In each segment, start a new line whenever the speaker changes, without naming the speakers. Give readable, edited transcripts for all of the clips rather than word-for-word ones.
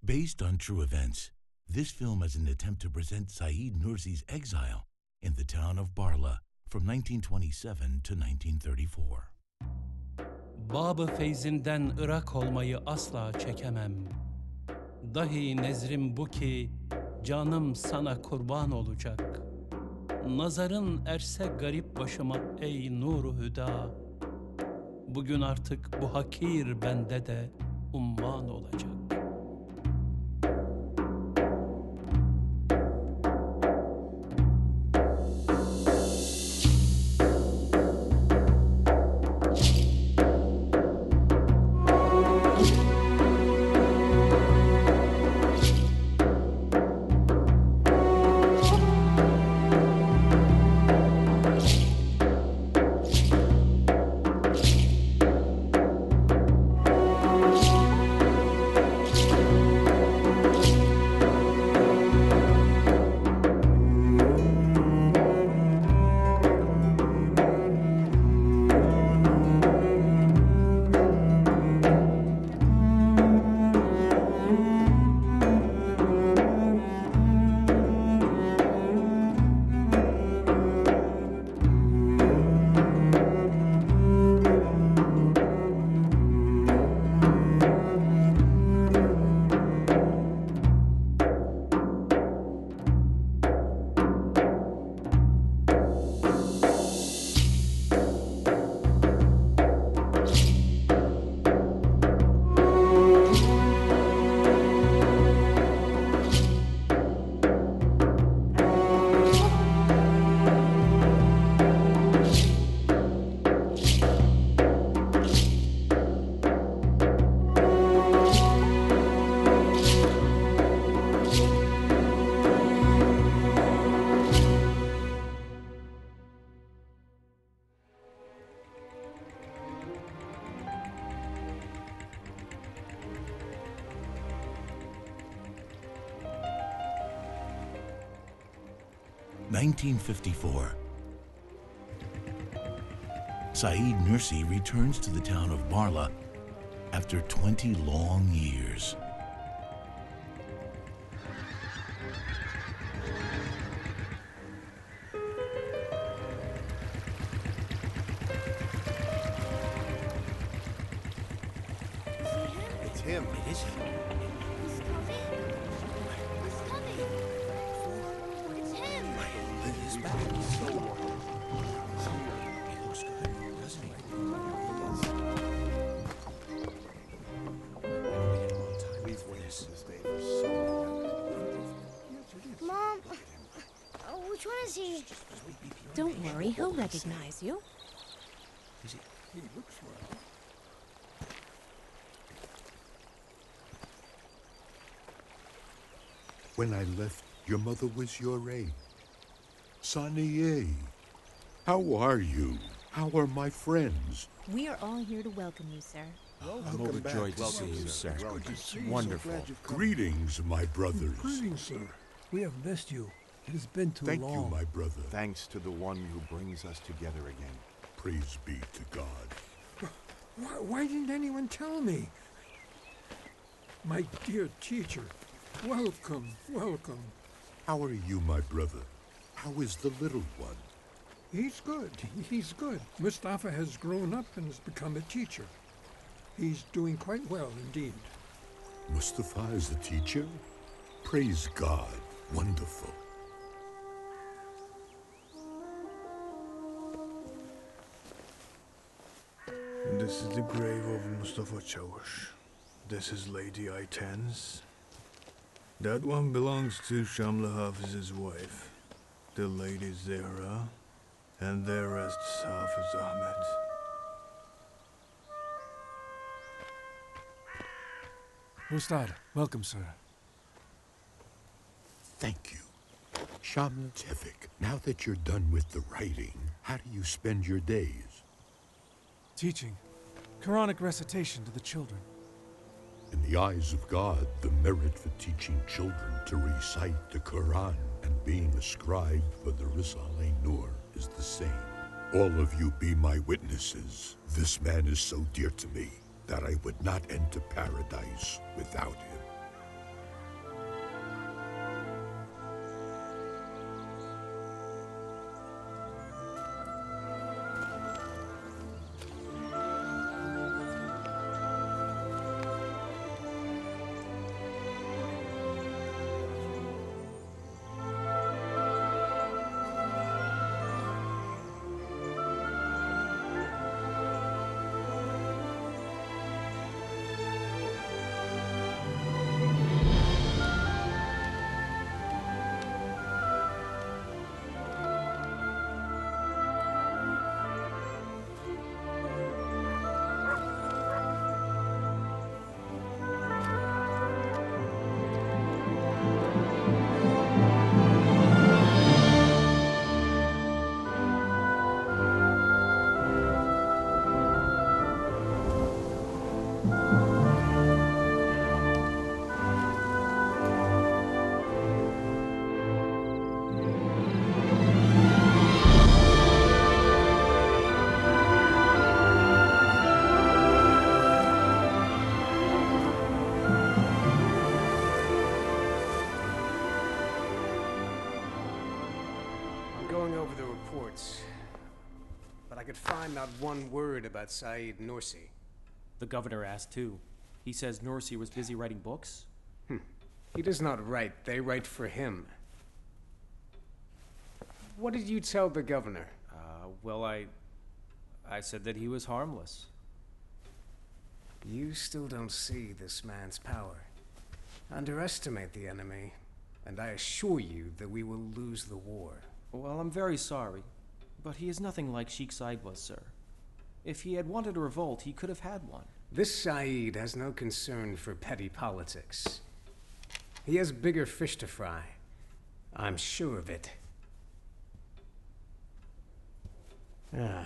Based on true events, this film is an attempt to present Saeed Nursi's exile in the town of BarLa from 1927 to 1934.
Bab-ı feyzinden ırak olmayı asla çekemem. Dahi nezrim bu ki canım sana kurban olacak. Nazarın erse garip başıma ey nuru hüda. Bugün artık bu hakir bende de umman olacak.
(1954). Saeed Nursi returns to the town of BarLa after 20 long years.
It's him. It is him.
He's coming. He's coming. It's him.
He's back. He's so warm. He looks good, doesn't he? We've waited this day for so long.
Mom, which one is he?
Don't worry, he'll recognize you.
Is he? He looks well.
When I left, your mother was your age. Saniye, how are you? How are my friends?
We are all here to welcome you, sir.
I'm overjoyed to see you, sir. Wonderful.
Greetings, my brothers.
Greetings, sir. We have missed you. It has been too long.
Thank you, my brother.
Thanks to the one who brings us together again.
Praise be to God.
Why didn't anyone tell me? My dear teacher, welcome, welcome.
How are you, my brother? How is the little one?
He's good, he's good. Mustafa has grown up and has become a teacher. He's doing quite well indeed.
Mustafa is a teacher? Praise God. Wonderful.
This is the grave of Mustafa Çavuş. This is Lady Ayten's. That one belongs to Shamla Hafiz's wife, the Lady Zehra, and there rests Hafiz Ahmed.
Ustad, welcome, sir.
Thank you. Shamla Tevfik, now that you're done with the writing, how do you spend your days?
Teaching. Quranic recitation to the children.
In the eyes of God, the merit for teaching children to recite the Quran and being a scribe for the Risale-Nur is the same. All of you be my witnesses. This man is so dear to me that I would not enter paradise without him.
going over the reports, but I could find not one word about Saeed Nursi.
The governor asked too. He says Nursi was busy writing books.
He does not write, they write for him. What did you tell the governor?
Well, I said that he was harmless.
You still don't see this man's power. Underestimate the enemy, and I assure you that we will lose the war.
Well, I'm very sorry, but he is nothing like Sheikh Said was, sir. If he had wanted a revolt, he could have had one.
This Saeed has no concern for petty politics. He has bigger fish to fry. I'm sure of it.
The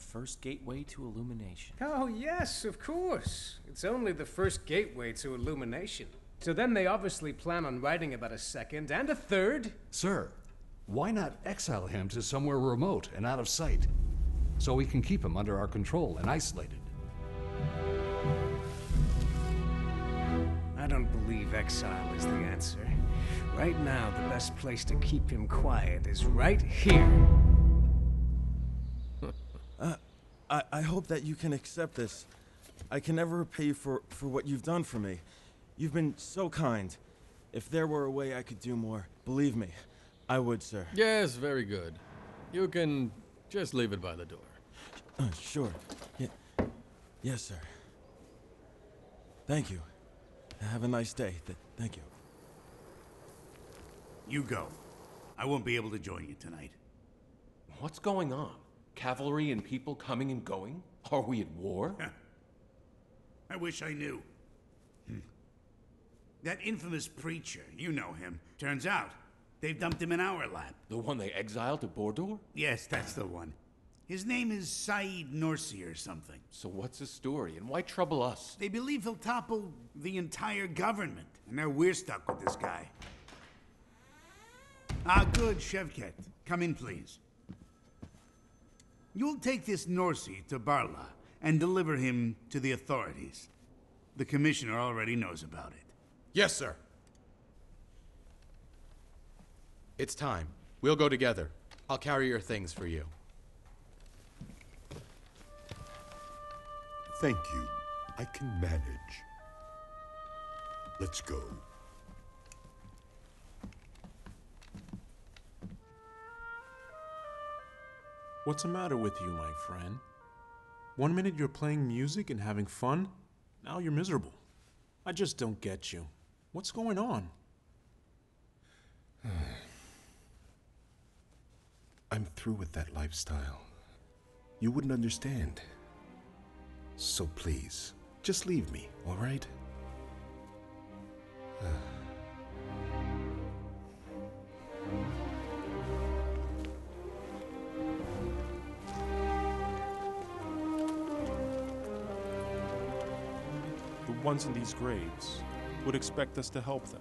first gateway to illumination.
Oh, yes, of course. It's only the first gateway to illumination. So then they obviously plan on writing about a second and a third.
Sir, why not exile him to somewhere remote and out of sight, so we can keep him under our control and isolated?
I don't believe exile is the answer. Right now, the best place to keep him quiet is right here.
I hope that you can accept this. I can never repay you for what you've done for me. You've been so kind. If there were a way I could do more, believe me, I would, sir.
Yes, very good. You can just leave it by the door.
Sure. Yeah. Yes, sir. Thank you. Have a nice day. Thank you.
You go. I won't be able to join you tonight.
What's going on? Cavalry and people coming and going? Are we at war?
I wish I knew. That infamous preacher, you know him. Turns out, they've dumped him in our lap.
The one they exiled to Bordor?
Yes, that's the one. His name is Saeed Nursi or something.
So what's his story, and why trouble us?
They believe he'll topple the entire government, and now we're stuck with this guy. Good, Shevket. Come in, please. You'll take this Nursi to BarLa and deliver him to the authorities. The commissioner already knows about it.
Yes, sir. It's time. We'll go together. I'll carry your things for you.
Thank you. I can manage. Let's go.
What's the matter with you, my friend? 1 minute you're playing music and having fun, now you're miserable. I just don't get you. What's going on?
I'm through with that lifestyle. You wouldn't understand. So please, just leave me, all right?
The ones in these graves would expect us to help them.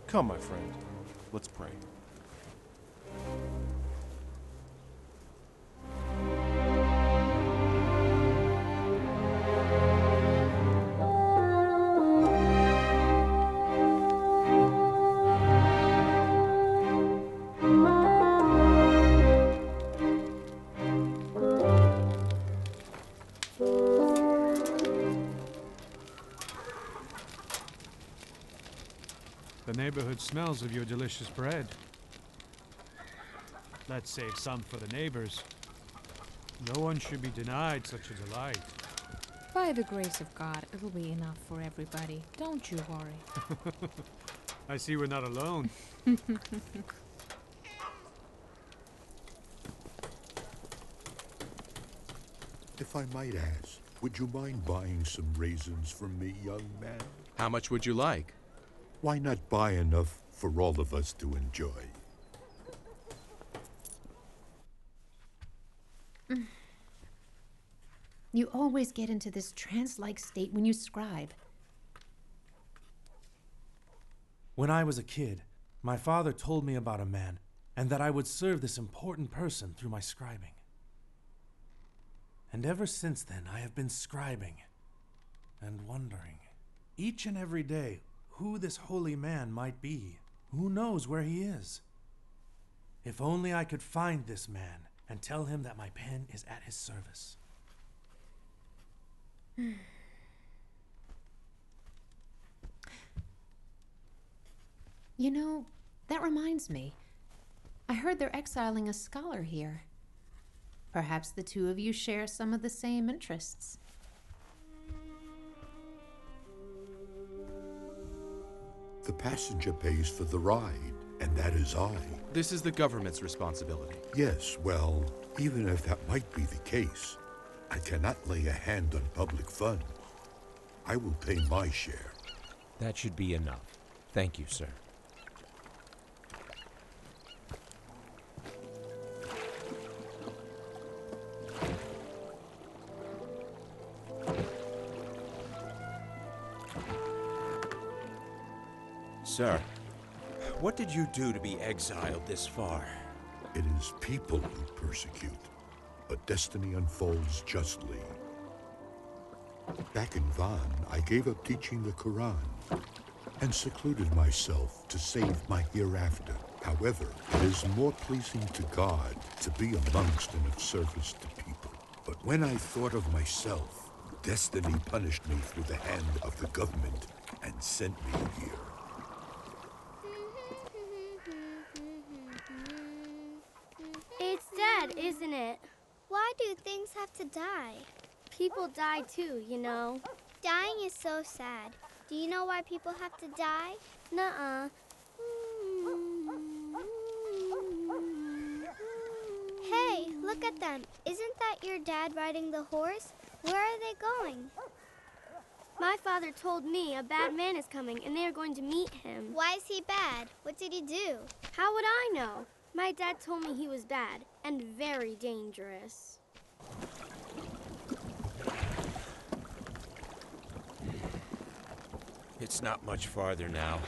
Come, my friend, let's pray.
The neighborhood smells of your delicious bread. Let's save some for the neighbors. No one should be denied such a delight.
By the grace of God, it'll be enough for everybody. Don't you worry.
I see we're not alone.
If I might ask, would you mind buying some raisins from me, young man?
How much would you like?
Why not buy enough for all of us to enjoy?
You always get into this trance-like state when you scribe.
When I was a kid, my father told me about a man, and that I would serve this important person through my scribing. And ever since then, I have been scribing and wondering, each and every day, who this holy man might be Who knows where he is? If only I could find this man and tell him that my pen is at his service.
You know, that reminds me. I heard they're exiling a scholar here. Perhaps the two of you share some of the same interests.
The passenger pays for the ride, and that is I.
This is the government's responsibility.
Yes, well, even if that might be the case, I cannot lay a hand on public funds. I will pay my share.
That should be enough. Thank you, sir.
Sir, what did you do to be exiled this far?
It is people who persecute, but destiny unfolds justly. Back in Van, I gave up teaching the Quran and secluded myself to save my hereafter. However, it is more pleasing to God to be amongst and of service to people. But when I thought of myself, destiny punished me through the hand of the government and sent me here.
It's dead, isn't it? Why do things have to die? People die too, you know. Dying is so sad. Do you know why people have to die? Nuh-uh. Hey, look at them. Isn't that your dad riding the horse? Where are they going? My father told me a bad man is coming and they are going to meet him. Why is he bad? What did he do? How would I know? My dad told me he was bad and very dangerous.
It's not much farther now.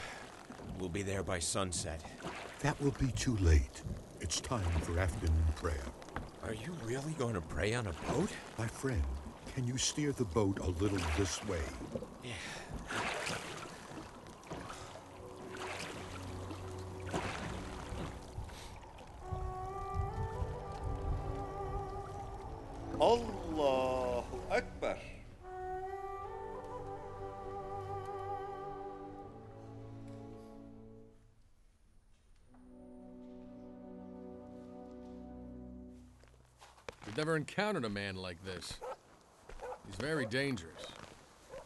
We'll be there by sunset.
That will be too late. It's time for afternoon prayer.
Are you really going to pray on a boat?
My friend, can you steer the boat a little this way?
Yeah.
Allahu Akbar.
We've never encountered a man like this. He's very dangerous.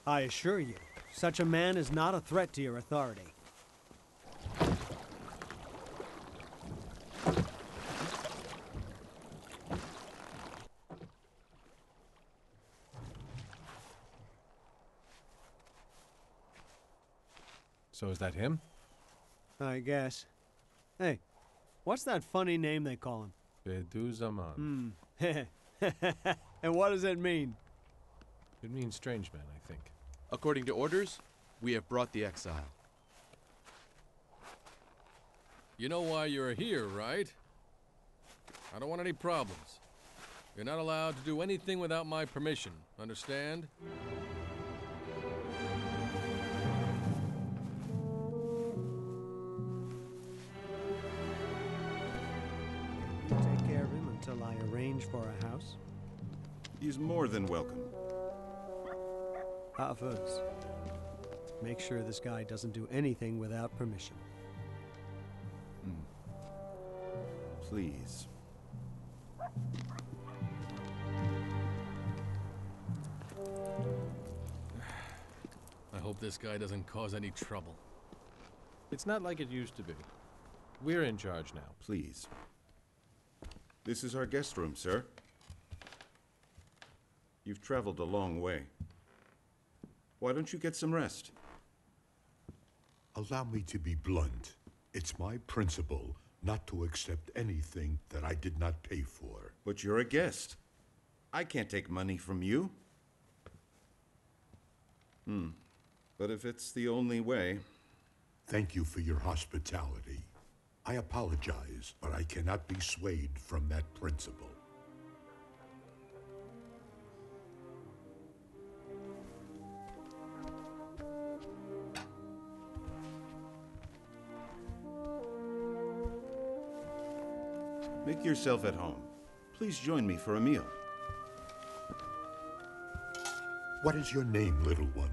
I assure you, such a man is not a threat to your authority.
So is that him?
I guess. Hey, what's that funny name they call him?
Bedu Zaman.
And what does it mean?
It means strange man, I think.
According to orders, we have brought the exile.
You know why you're here, right? I don't want any problems. You're not allowed to do anything without my permission, understand?
You take care of him until I arrange for a house?
He's more than welcome.
Hafiz, make sure this guy doesn't do anything without permission.
Please.
I hope this guy doesn't cause any trouble.
It's not like it used to be. We're in charge now.
Please. This is our guest room, sir. You've traveled a long way. Why don't you get some rest?
Allow me to be blunt. It's my principle not to accept anything that I did not pay for.
But you're a guest. I can't take money from you. But if it's the only way...
Thank you for your hospitality. I apologize, but I cannot be swayed from that principle.
Make yourself at home. Please join me for a meal.
What is your name, little one?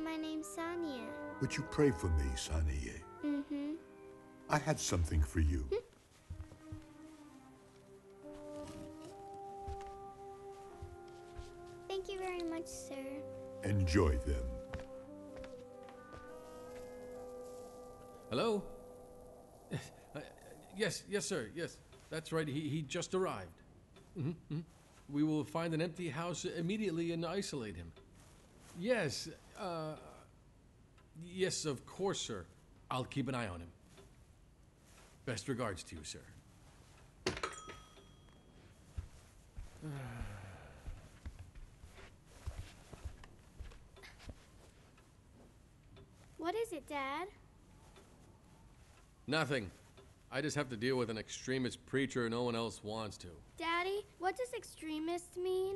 My name's Sanya.
Would you pray for me, Saniye?
Mm-hmm.
I have something for you.
Thank you very much, sir.
Enjoy them.
Hello? Yes, sir. Yes, that's right. He just arrived. We will find an empty house immediately and isolate him. Yes, yes, of course, sir. I'll keep an eye on him. Best regards to you, sir.
What is it, Dad?
Nothing. I just have to deal with an extremist preacher no one else wants to.
Daddy, what does extremist mean?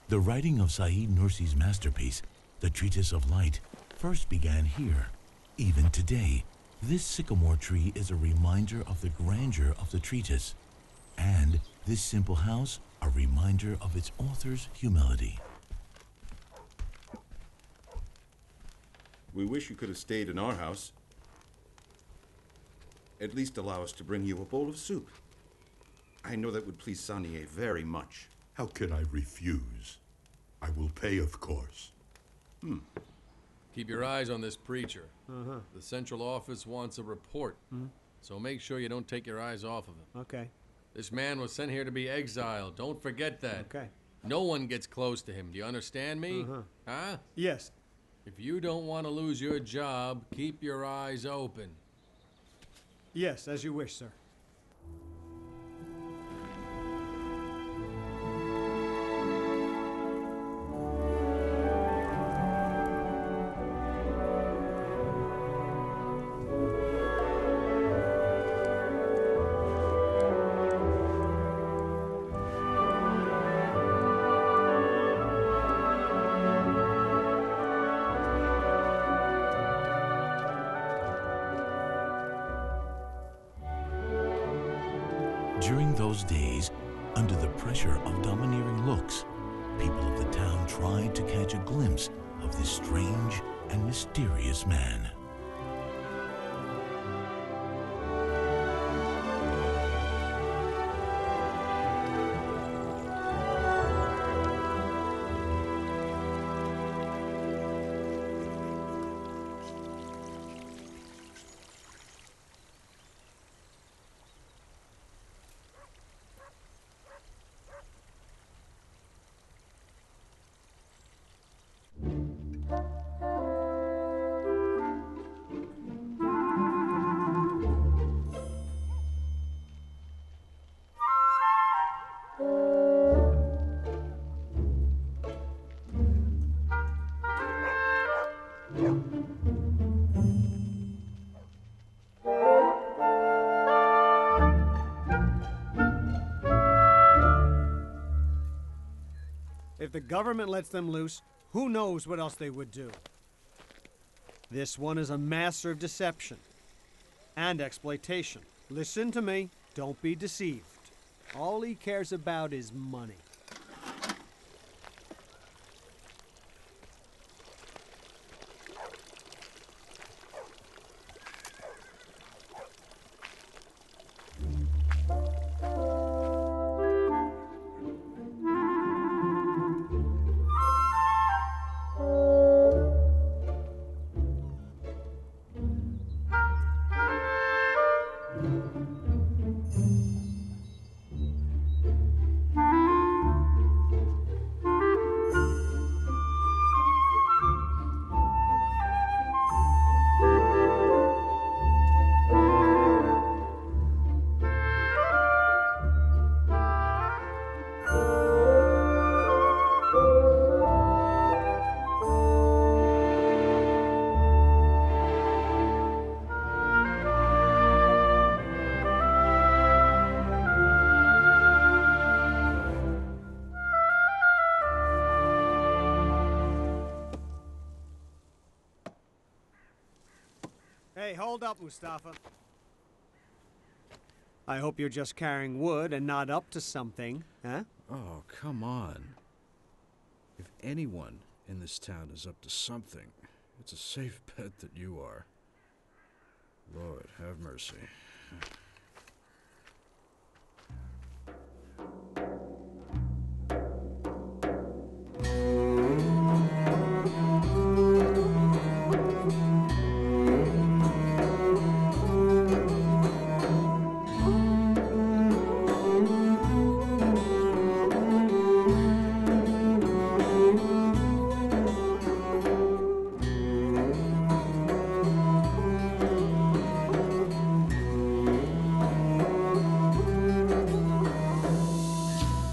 The writing of Saeed Nursi's masterpiece, The Treatise of Light, first began here. Even today, this sycamore tree is a reminder of the grandeur of the treatise, and this simple house a reminder of its author's humility.
We wish you could have stayed in our house. At least allow us to bring you a bowl of soup. I know that would please Saniye very much.
How can I refuse? I will pay, of course.
Keep your eyes on this preacher. The central office wants a report, so make sure you don't take your eyes off of him.
Okay.
This man was sent here to be exiled. Don't forget that.
Okay.
No one gets close to him. Do you understand me? Huh?
Yes.
If you don't want to lose your job, keep your eyes open.
Yes, as you wish, sir.
During those days, under the pressure of domineering looks, people of the town tried to catch a glimpse of this strange and mysterious man. If the government lets them loose, who knows what else they would do. This one is a master of deception and exploitation. Listen to me, don't be deceived. All he cares about is money.
Hey, hold up, Mustafa. I hope you're just carrying wood and not up to something, huh?
Oh, come on. If anyone in this town is up to something, it's a safe bet that you are. Lord, have mercy.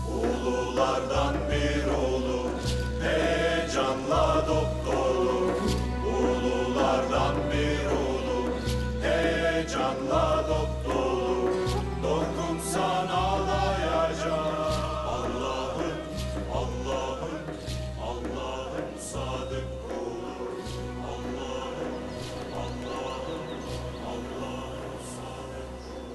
Ululardan bir ulu, heyecanla dopdolu. Ululardan bir ulu, heyecanla dopdolu. Dokunsan ağlayacak. Allah'ın, Allah'ın, Allah'ın sadık kulu. Allah'ın, Allah'ın, Allah'ın sadık kulu.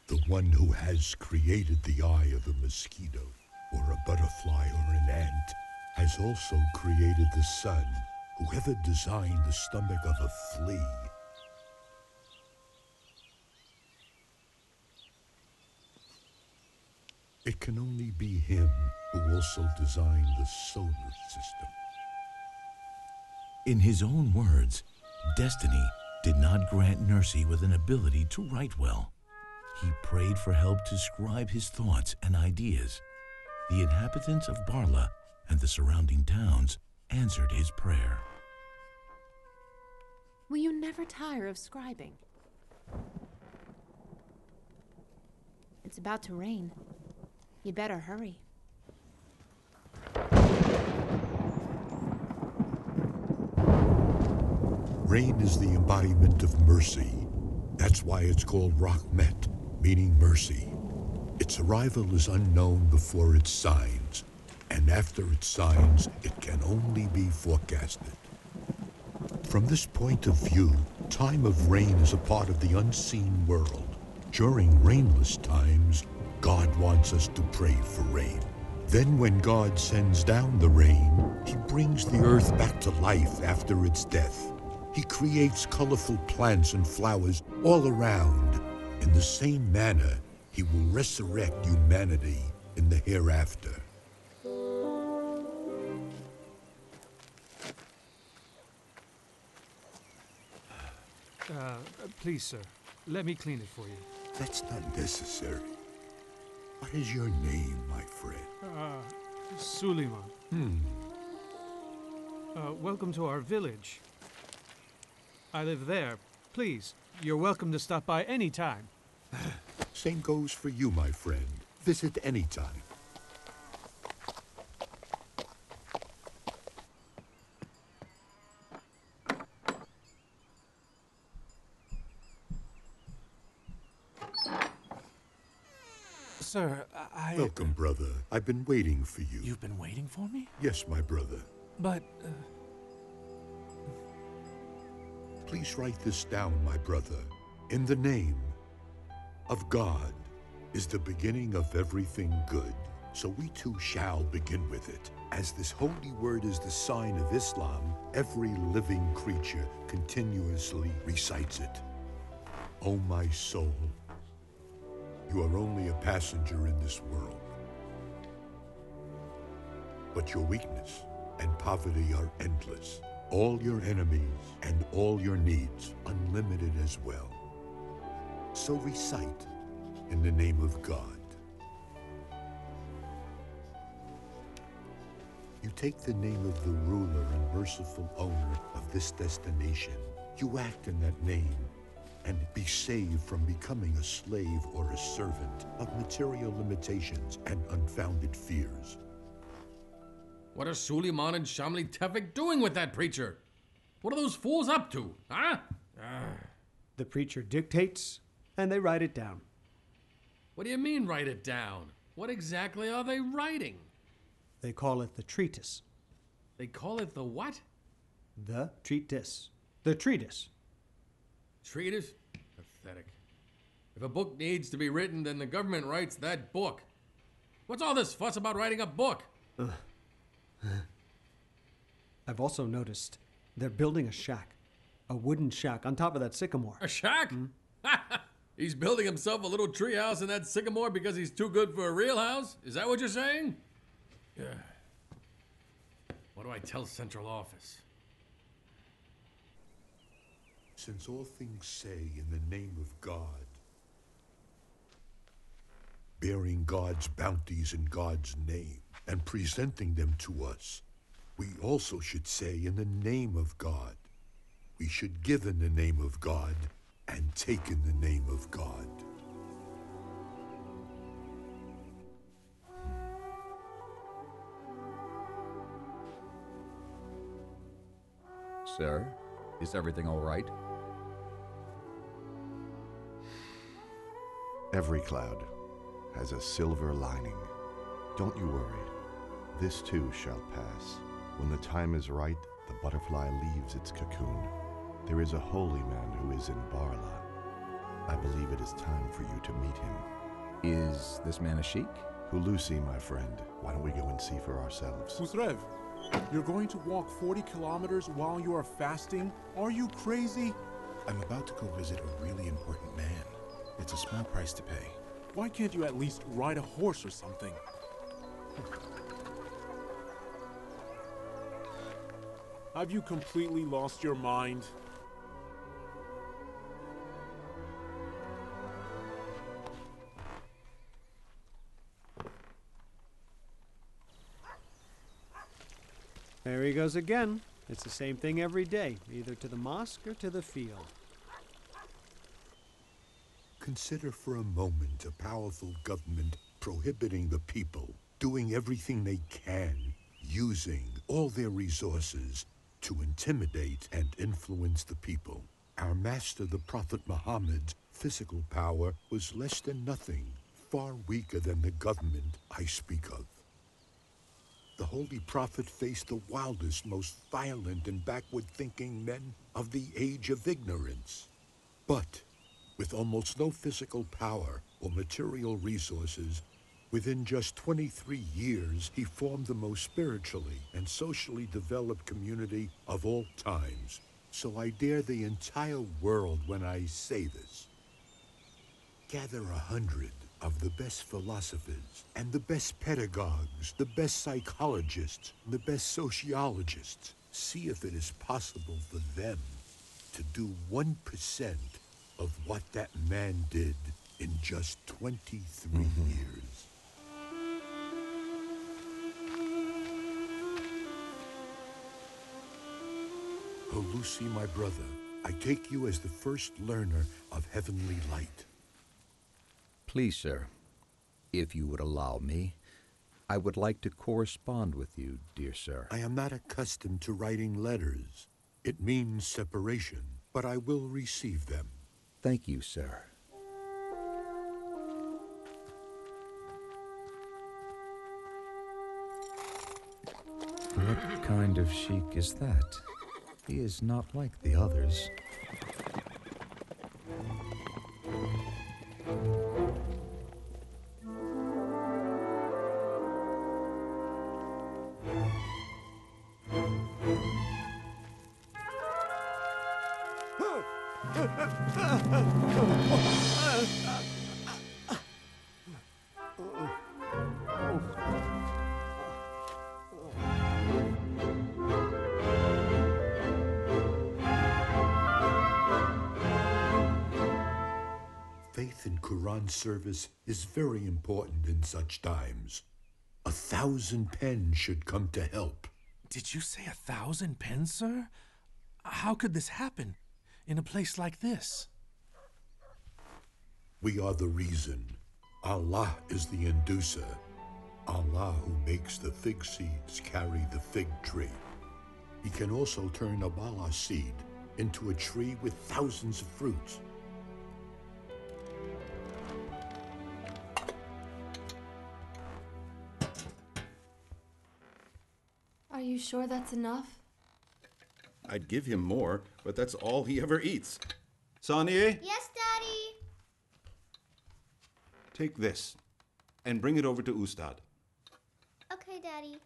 The one who has created the eye of a mosquito, or a butterfly, or an ant, has also created the sun. Whoever designed the stomach of a flea. It can only be him who also designed the solar system.
In his own words, destiny did not grant Nursey with an ability to write well. He prayed for help to scribe his thoughts and ideas. The inhabitants of BarLa and the surrounding towns answered his prayer.
Will you never tire of scribing? It's about to rain. You better hurry.
Rain is the embodiment of mercy. That's why it's called Rahmet, meaning mercy. Its arrival is unknown before its signs, and after its signs, it can only be forecasted. From this point of view, time of rain is a part of the unseen world. During rainless times, God wants us to pray for rain. Then when God sends down the rain, he brings the earth back to life after its death. He creates colorful plants and flowers all around. In the same manner, he will resurrect humanity in the hereafter.
Please, sir, let me clean it for you.
That's not necessary. What is your name, my friend?
Suleiman. Welcome to our village. I live there. Please, you're welcome to stop by any time.
Same goes for you, my friend. Visit anytime.
Sir,
Welcome, brother. I've been waiting for you.
You've been waiting for me?
Yes, my brother.
But,
Please write this down, my brother. In the name of God is the beginning of everything good. So we too shall begin with it. As this holy word is the sign of Islam, every living creature continuously recites it. O my soul, you are only a passenger in this world. But your weakness and poverty are endless. All your enemies and all your needs unlimited as well. So recite in the name of God. You take the name of the ruler and merciful owner of this destination. You act in that name and be saved from becoming a slave or a servant of material limitations and unfounded fears.
What are Suleiman and Shamli Tevfik doing with that preacher? What are those fools up to, huh?
The preacher dictates, and they write it down.
What do you mean, write it down? What exactly are they writing?
They call it the treatise.
They call it the what?
The treatise. The treatise.
Treatise? Pathetic. If a book needs to be written, then the government writes that book. What's all this fuss about writing a book?
I've also noticed they're building a shack. A wooden shack on top of that sycamore.
A shack? He's building himself a little tree house in that sycamore because he's too good for a real house? Is that what you're saying? Yeah. What do I tell central office?
Since all things say in the name of God, bearing God's bounties in God's name and presenting them to us, we also should say in the name of God. We should give in the name of God and take in the name of God.
Sir, is everything all right?
Every cloud has a silver lining. Don't you worry. This too shall pass. When the time is right, the butterfly leaves its cocoon. There is a holy man who is in BarLa. I believe it is time for you to meet him.
Is this man a sheik?
Hulusi, my friend. Why don't we go and see for ourselves?
Khusrev, you're going to walk 40 kilometers while you are fasting? Are you crazy?
I'm about to go visit a really important man. It's a small price to pay.
Why can't you at least ride a horse or something? Have you completely lost your mind?
There he goes again. It's the same thing every day, either to the mosque or to the field.
Consider for a moment a powerful government prohibiting the people, doing everything they can, using all their resources to intimidate and influence the people. Our master, the Prophet Muhammad's physical power was less than nothing, far weaker than the government I speak of. The Holy Prophet faced the wildest, most violent and backward-thinking men of the age of ignorance. But with almost no physical power or material resources, within just 23 years, he formed the most spiritually and socially developed community of all times. So I dare the entire world when I say this. Gather 100 of the best philosophers and the best pedagogues, the best psychologists, the best sociologists. See if it is possible for them to do 1% of what that man did in just 23 years. Hulusi, my brother, I take you as the first learner of heavenly light.
Please, sir, if you would allow me, I would like to correspond with you, dear sir.
I am not accustomed to writing letters. It means separation, but I will receive them.
Thank you, sir. What kind of sheik is that? He is not like the others.
Faith in Quran service is very important in such times. 1,000 pens should come to help.
Did you say 1,000 pens, sir? How could this happen in a place like this?
We are the reason. Allah is the inducer. Allah who makes the fig seeds carry the fig tree. He can also turn a BarLa seed into a tree with thousands of fruits.
Are you sure that's enough?
I'd give him more, but that's all he ever eats. Sanye,
Yes, Daddy.
take this and bring it over to Ustad.
Okay, Daddy.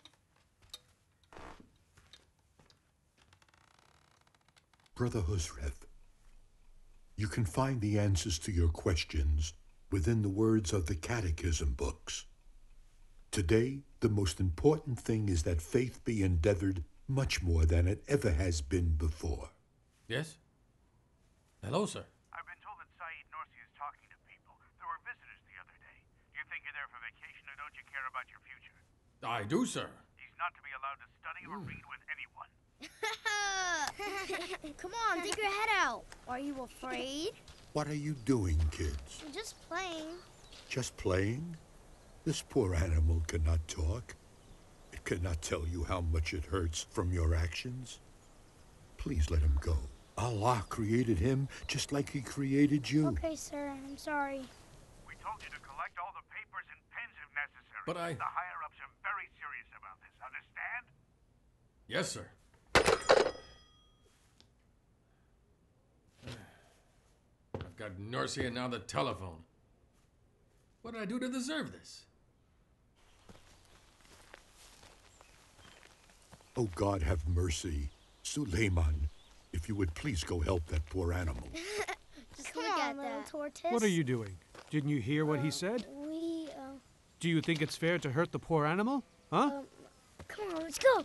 Brother Husreth, you can find the answers to your questions within the words of the catechism books. Today, the most important thing is that faith be endeavored much more than it ever has been before.
Yes? Hello, sir.
I've been told that Saeed Nursi is talking to people. There were visitors the other day. Do you think you're there for vacation, or don't you care about your future?
I do, sir.
He's not to be allowed to study or read with anyone.
Come on, dig your head out. Are you afraid?
What are you doing, kids?
I'm just playing.
Just playing? This poor animal cannot talk. It cannot tell you how much it hurts from your actions. Please let him go. Allah created him just like he created you.
Okay, sir. I'm sorry.
We told you to collect all the papers and pens if necessary.
But
The higher-ups are very serious about this, understand?
Yes, sir. I've got Nursi and now the telephone. What did I do to deserve this?
Oh, God, have mercy. Suleiman, if you would please go help that poor animal.
Just look at that. Tortoise.
What are you doing? Didn't you hear what he said? Do you think it's fair to hurt the poor animal? Huh?
Come on, let's go.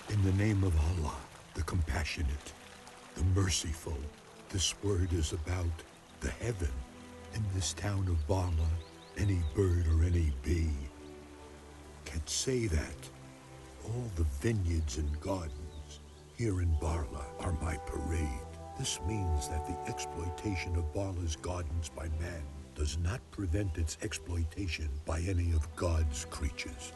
In the name of Allah, the compassionate, the merciful, this word is about the heaven. In this town of BarLa, any bird or any bee can say that. All the vineyards and gardens here in BarLa are my parade. This means that the exploitation of BarLa's gardens by man does not prevent its exploitation by any of God's creatures.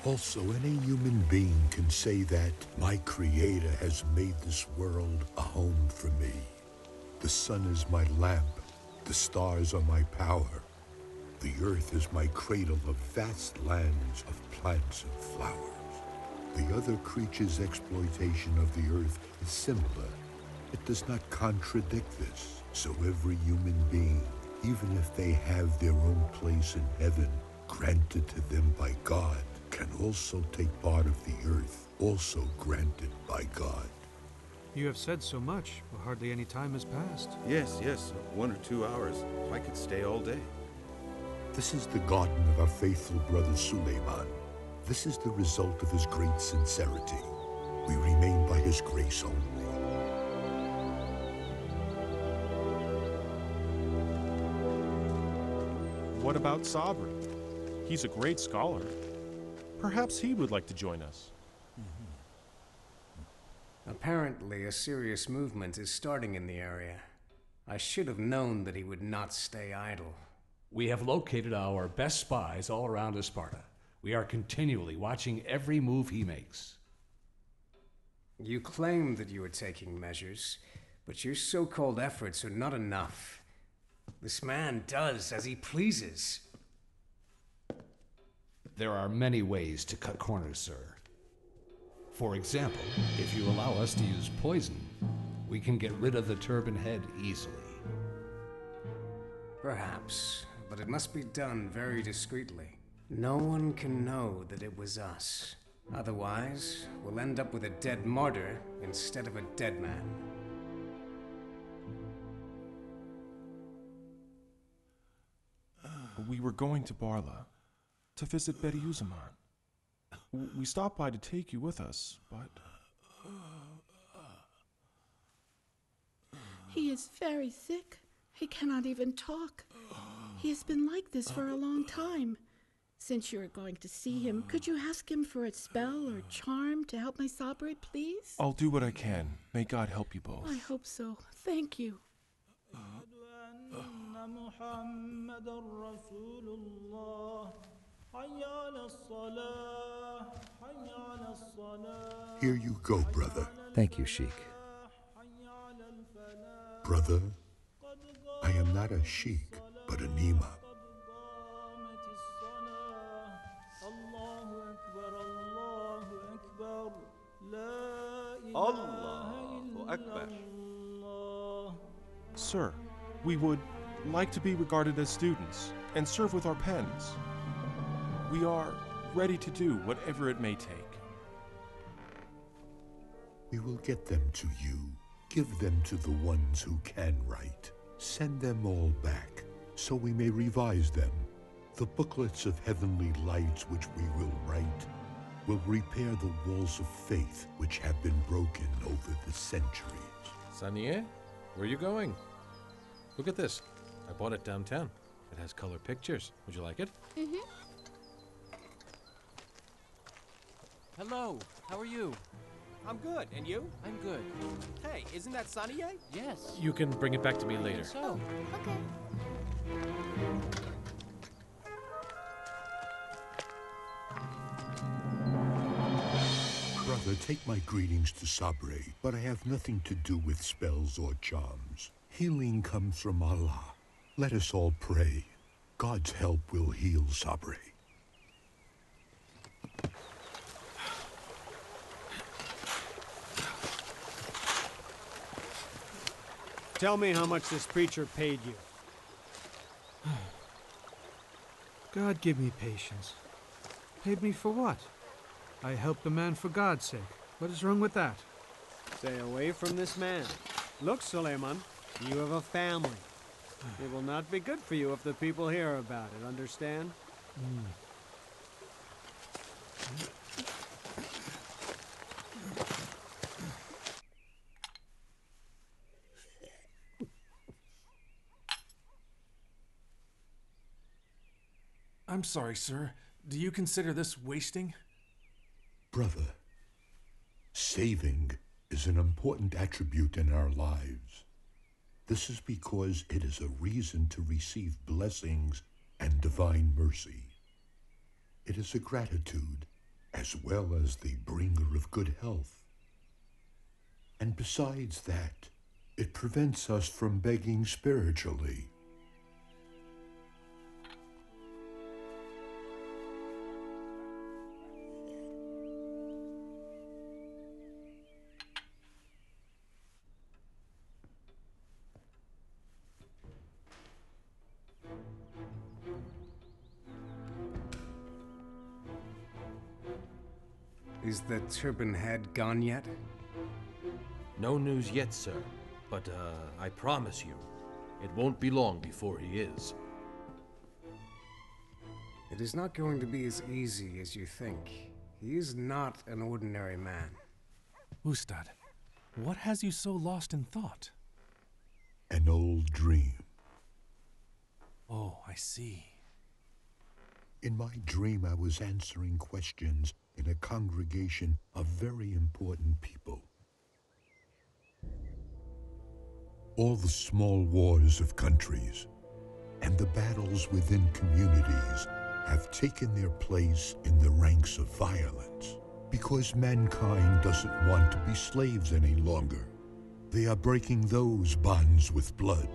Also, any human being can say that my Creator has made this world a home for me. The sun is my lamp, the stars are my power. The earth is my cradle of vast lands of plants and flowers. The other creatures' exploitation of the earth is similar. It does not contradict this. So every human being, even if they have their own place in heaven, granted to them by God, can also take part of the earth, also granted by God.
You have said so much, but hardly any time has passed.
Yes, 1 or 2 hours. I could stay all day.
This is the garden of our faithful brother Suleiman. This is the result of his great sincerity. We remain by his grace only.
What about Sabri? He's a great scholar. Perhaps he would like to join us.
Apparently, a serious movement is starting in the area. I should have known that he would not stay idle.
We have located our best spies all around Sparta. We are continually watching every move he makes.
You claim that you are taking measures, but your so-called efforts are not enough. This man does as he pleases.
There are many ways to cut corners, sir. For example, if you allow us to use poison, we can get rid of the turban head easily.
Perhaps, but it must be done very discreetly. No one can know that it was us. Otherwise, we'll end up with a dead martyr instead of a dead man.
We were going to BarLa to visit Betty Uzaman. We stopped by to take you with us, but...
He is very sick. He cannot even talk. He has been like this for a long time. Since you are going to see him, could you ask him for a spell or charm to help my Sabre, please?
I'll do what I can. May God help you both.
I hope so. Thank you.
Here you go, brother.
Thank you, Sheik.
Brother, I am not a sheik, but an imam.
Allahu Akbar.
Sir, we would like to be regarded as students and serve with our pens. We are ready to do whatever it may take.
We will get them to you. Give them to the ones who can write. Send them all back, so we may revise them. The booklets of heavenly lights which we will write will repair the walls of faith which have been broken over the centuries.
Sanier, where are you going? Look at this. I bought it downtown. It has color pictures. Would you like it?
Mm-hmm.
Hello, how are you?
I'm good, and you?
I'm good.
Hey, isn't that Saniye?
Yes.
You can bring it back to me later.
So.
Okay.
Brother, take my greetings to Sabre, but I have nothing to do with spells or charms. Healing comes from Allah. Let us all pray. God's help will heal Sabre.
Tell me how much this preacher paid you.
God give me patience. Paid me for what? I helped the man for God's sake. What is wrong with that?
Stay away from this man. Look, Suleiman, you have a family. It will not be good for you if the people hear about it, understand?
I'm sorry, sir. Do you consider this wasting?
Brother, saving is an important attribute in our lives. This is because it is a reason to receive blessings and divine mercy. It is a gratitude as well as the bringer of good health. And besides that, it prevents us from begging spiritually.
Is the turban head gone yet?
No news yet, sir. But, I promise you, it won't be long before he is.
It is not going to be as easy as you think. He is not an ordinary man.
Ustad, what has you so lost in thought?
An old dream.
Oh, I see.
In my dream, I was answering questions in a congregation of very important people. All the small wars of countries and the battles within communities have taken their place in the ranks of violence because mankind doesn't want to be slaves any longer. They are breaking those bonds with blood.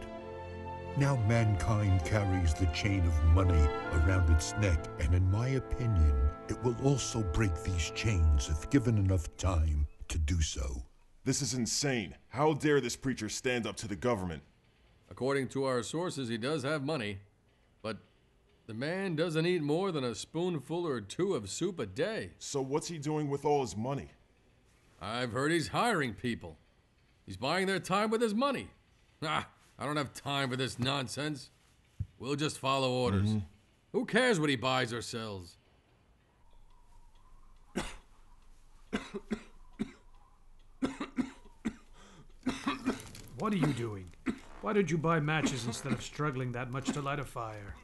Now mankind carries the chain of money around its neck, and in my opinion, it will also break these chains if given enough time to do so.
This is insane. How dare this preacher stand up to the government?
According to our sources, he does have money. But The man doesn't eat more than a spoonful or two of soup a day.
So what's he doing with all his money?
I've heard he's hiring people. He's buying their time with his money. Ah, I don't have time for this nonsense. We'll just follow orders. Who cares what he buys or sells?
What are you doing? Why did you buy matches instead of struggling that much to light a fire?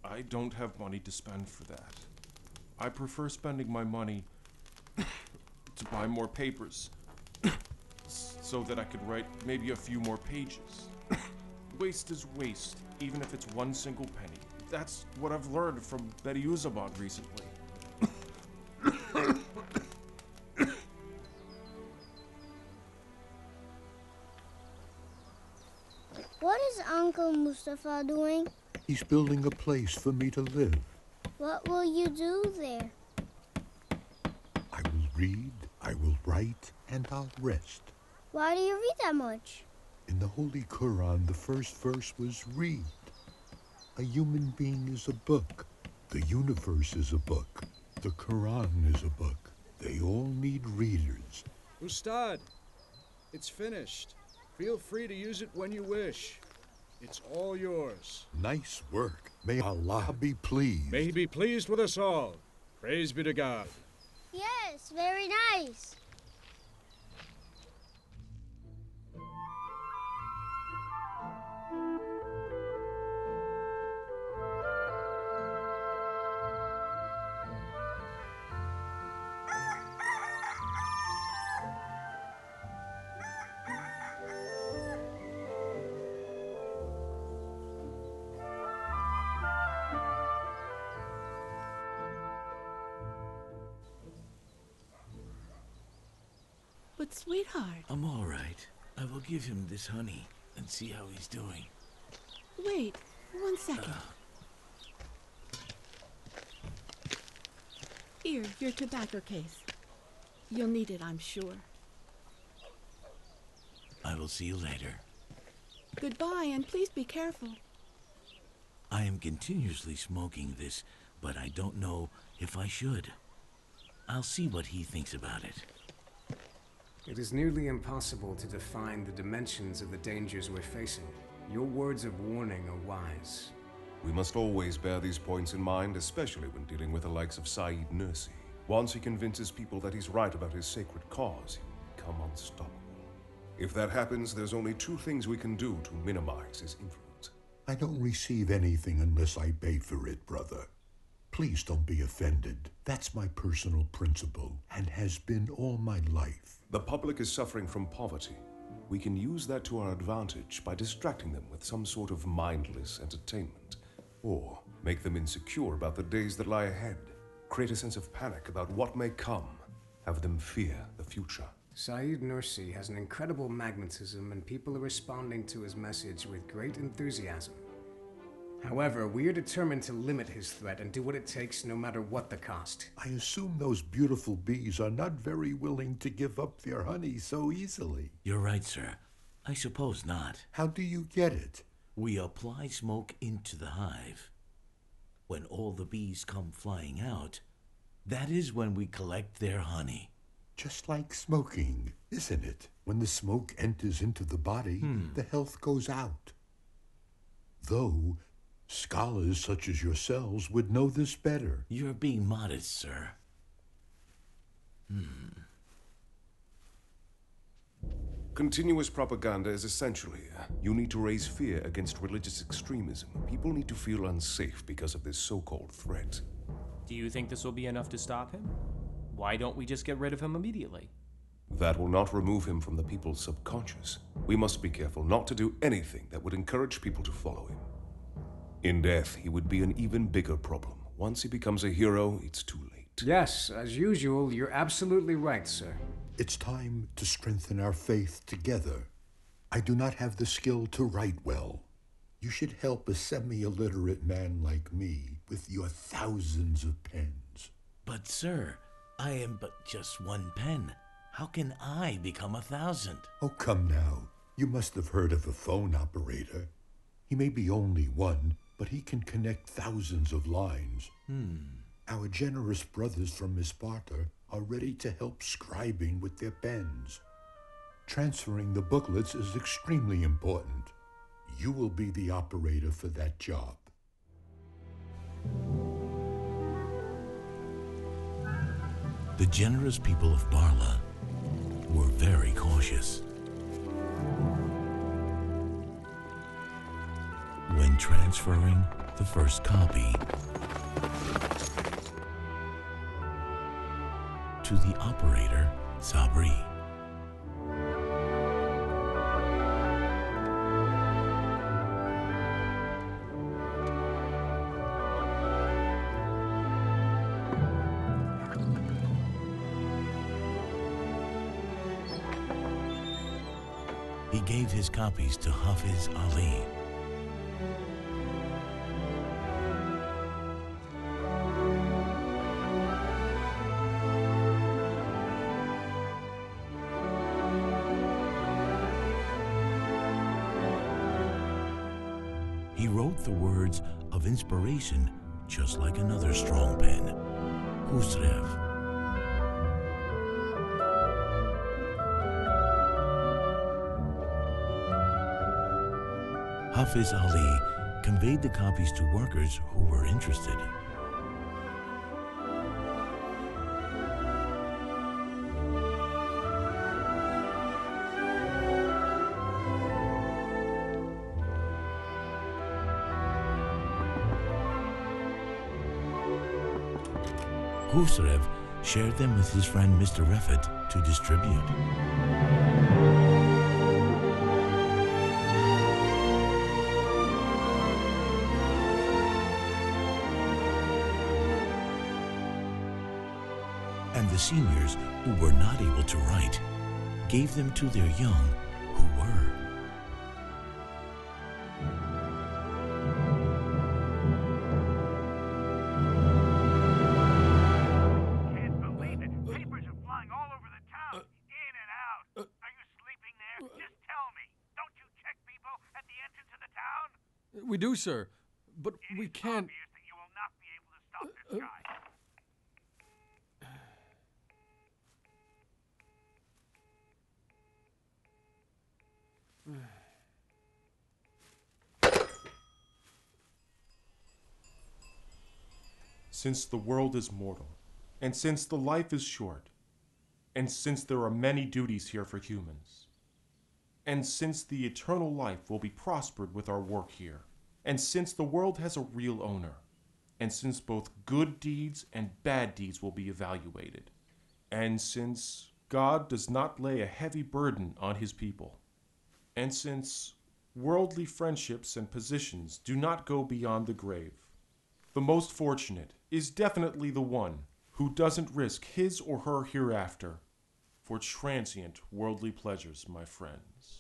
I don't have money to spend for that. I prefer spending my money to buy more papers so that I could write maybe a few more pages. Waste is waste, even if it's one single penny. That's what I've learned from Betty Uzabod recently.
What is Uncle Mustafa doing?
He's building a place for me to live.
What will you do there?
I will read, I will write, and I'll rest.
Why do you read that much?
In the Holy Quran, the first verse was read. A human being is a book. The universe is a book. The Quran is a book. They all need readers.
Ustad, it's finished. Feel free to use it when you wish. It's all yours.
Nice work. May Allah be pleased.
May He be pleased with us all. Praise be to God.
Yes, very nice.
But sweetheart,
I'm all right. I will give him this honey and see how he's doing.
wait 1 second. Here, your tobacco case. You'll need it, I'm sure.
I will see you later.
Goodbye, and please be careful.
I am continuously smoking this, but I don't know if I should. I'll see what he thinks about it.
It is nearly impossible to define the dimensions of the dangers we're facing. Your words of warning are wise.
We must always bear these points in mind, especially when dealing with the likes of Saeed Nursi. Once he convinces people that he's right about his sacred cause, he will become unstoppable. If that happens, there's only two things we can do to minimize his influence.
I don't receive anything unless I pay for it, brother. Please don't be offended. That's my personal principle, and has been all my life.
The public is suffering from poverty. We can use that to our advantage by distracting them with some sort of mindless entertainment. Or make them insecure about the days that lie ahead. Create a sense of panic about what may come. Have them fear the future.
Saeed Nursi has an incredible magnetism, and people are responding to his message with great enthusiasm. However, we are determined to limit his threat and do what it takes no matter what the cost.
I assume those beautiful bees are not very willing to give up their honey so easily.
You're right, sir. I suppose not.
How do you get it?
We apply smoke into the hive. When all the bees come flying out, that is when we collect their honey.
Just like smoking, isn't it? When the smoke enters into the body, the health goes out. Though, scholars such as yourselves would know this better.
You're being modest, sir.
Continuous propaganda is essential here. You need to raise fear against religious extremism. People need to feel unsafe because of this so-called threat.
Do you think this will be enough to stop him? Why don't we just get rid of him immediately?
That will not remove him from the people's subconscious. We must be careful not to do anything that would encourage people to follow him. In death, he would be an even bigger problem. Once he becomes a hero, it's too late.
Yes, as usual, you're absolutely right, sir.
It's time to strengthen our faith together. I do not have the skill to write well. You should help a semi-illiterate man like me with your thousands of pens.
But, sir, I am but just one pen. How can I become 1,000?
Oh, come now. You must have heard of a phone operator. He may be only one, but he can connect thousands of lines. Our generous brothers from Sparta are ready to help scribing with their pens. Transferring the booklets is extremely important. You will be the operator for that job.
The generous people of BarLa were very cautious. When transferring the first copy to the operator, Sabri. He gave his copies to Hafiz Ali. He wrote the words of inspiration just like another strong pen, Khusrev. Hafiz Ali conveyed the copies to workers who were interested. Khusrev shared them with his friend Mr. Refet to distribute. And the seniors who were not able to write gave them to their young who were.
Can't believe it. Papers are flying all over the town. In and out. Are you sleeping there? Just tell me. Don't you check people at the entrance of the town?
We do, sir, but we can't.
Obvious that you will not be able to stop this guy.
Since the world is mortal, and since the life is short, and since there are many duties here for humans, and since the eternal life will be prospered with our work here, and since the world has a real owner, and since both good deeds and bad deeds will be evaluated, and since God does not lay a heavy burden on his people, and since worldly friendships and positions do not go beyond the grave, the most fortunate is definitely the one who doesn't risk his or her hereafter for transient worldly pleasures, my friends.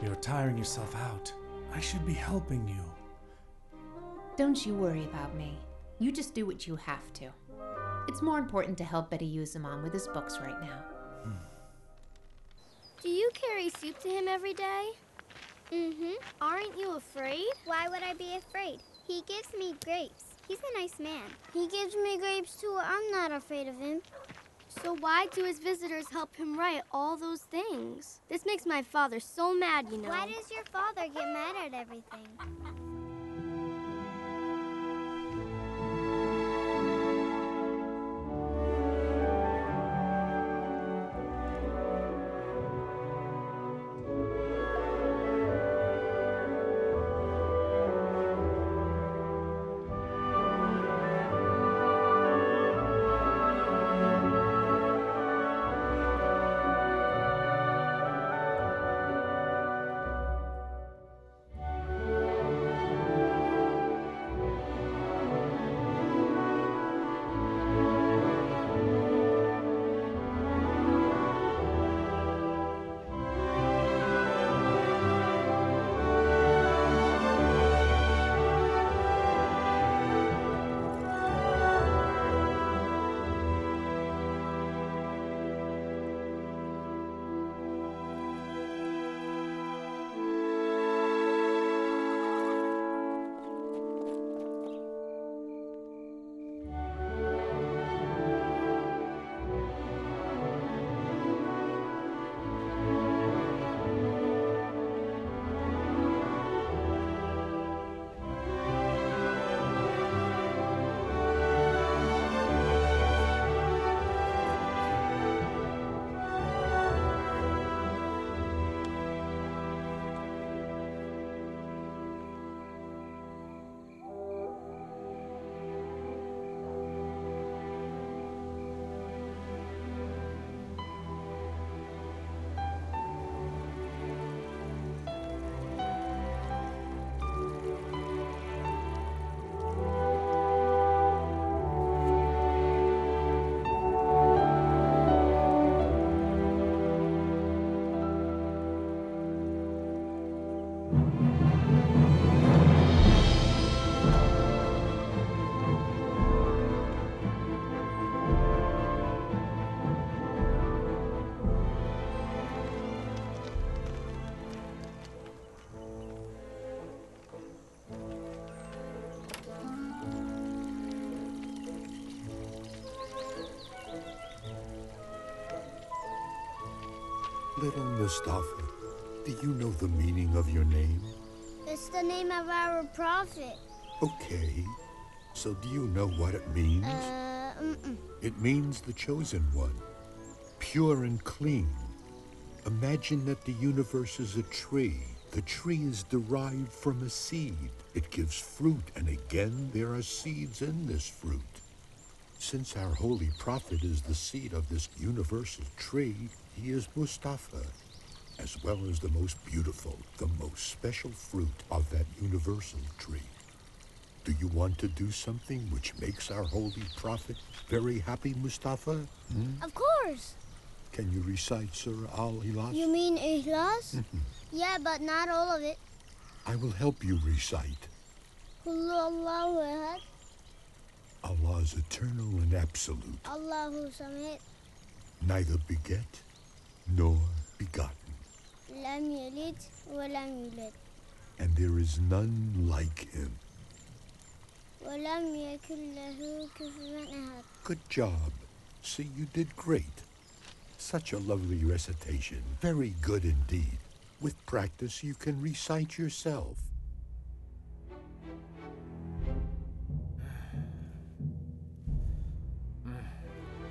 You're tiring yourself out. I should be helping you.
Don't you worry about me. You just do what you have to. It's more important to help Betty Yuzaman with his books right now.
Do you carry soup to him every day? Mm-hmm. Aren't you afraid? Why would I be afraid? He gives me grapes. He's a nice man. He gives me grapes too. I'm not afraid of him. So why do his visitors help him write all those things? This makes my father so mad, you know. Why does your father get mad at everything?
Little Mustafa, do you know the meaning of your name?
It's the name of our prophet.
Okay. So do you know what it means? It means the chosen one. Pure and clean. Imagine that the universe is a tree. The tree is derived from a seed. It gives fruit, and again, there are seeds in this fruit. Since our holy prophet is the seed of this universal tree, he is Mustafa, as well as the most beautiful, the most special fruit of that universal tree. Do you want to do something which makes our holy prophet very happy, Mustafa?
Of course.
Can you recite Surah Al-Ikhlas?
You mean Ikhlas? Yeah, but not all of it.
I will help you recite.
Allahu Ahad.
Allah is eternal and absolute,
Allahu Samad.
neither beget nor begotten,
Lam yalid wa lam yulad.
and there is none like him.
Wa lam yakun lahu kufuwan ahad.
Good job. See, you did great. Such a lovely recitation. Very good indeed. With practice, you can recite yourself.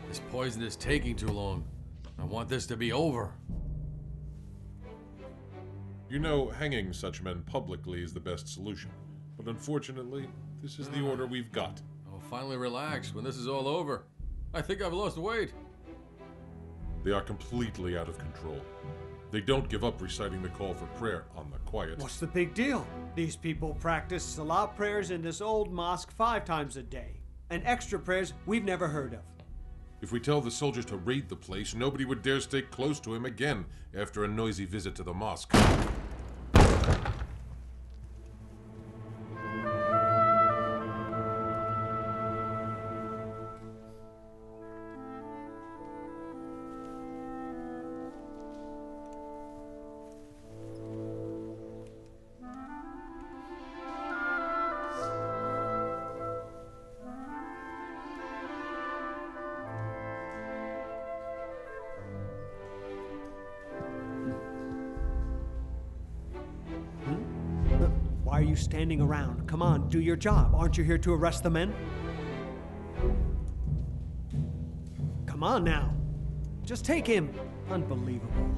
This poison is taking too long. I want this to be over.
You know, hanging such men publicly is the best solution. But unfortunately, this is the order we've got.
I'll finally relax when this is all over. I think I've lost weight.
They are completely out of control. They don't give up reciting the call for prayer on the quiet.
What's the big deal? These people practice Salah prayers in this old mosque 5 times a day. And extra prayers we've never heard of.
If we tell the soldiers to raid the place, nobody would dare stay close to him again after a noisy visit to the mosque.
Why are you standing around? Come on, do your job. Aren't you here to arrest the men? Come on now. Just take him. Unbelievable.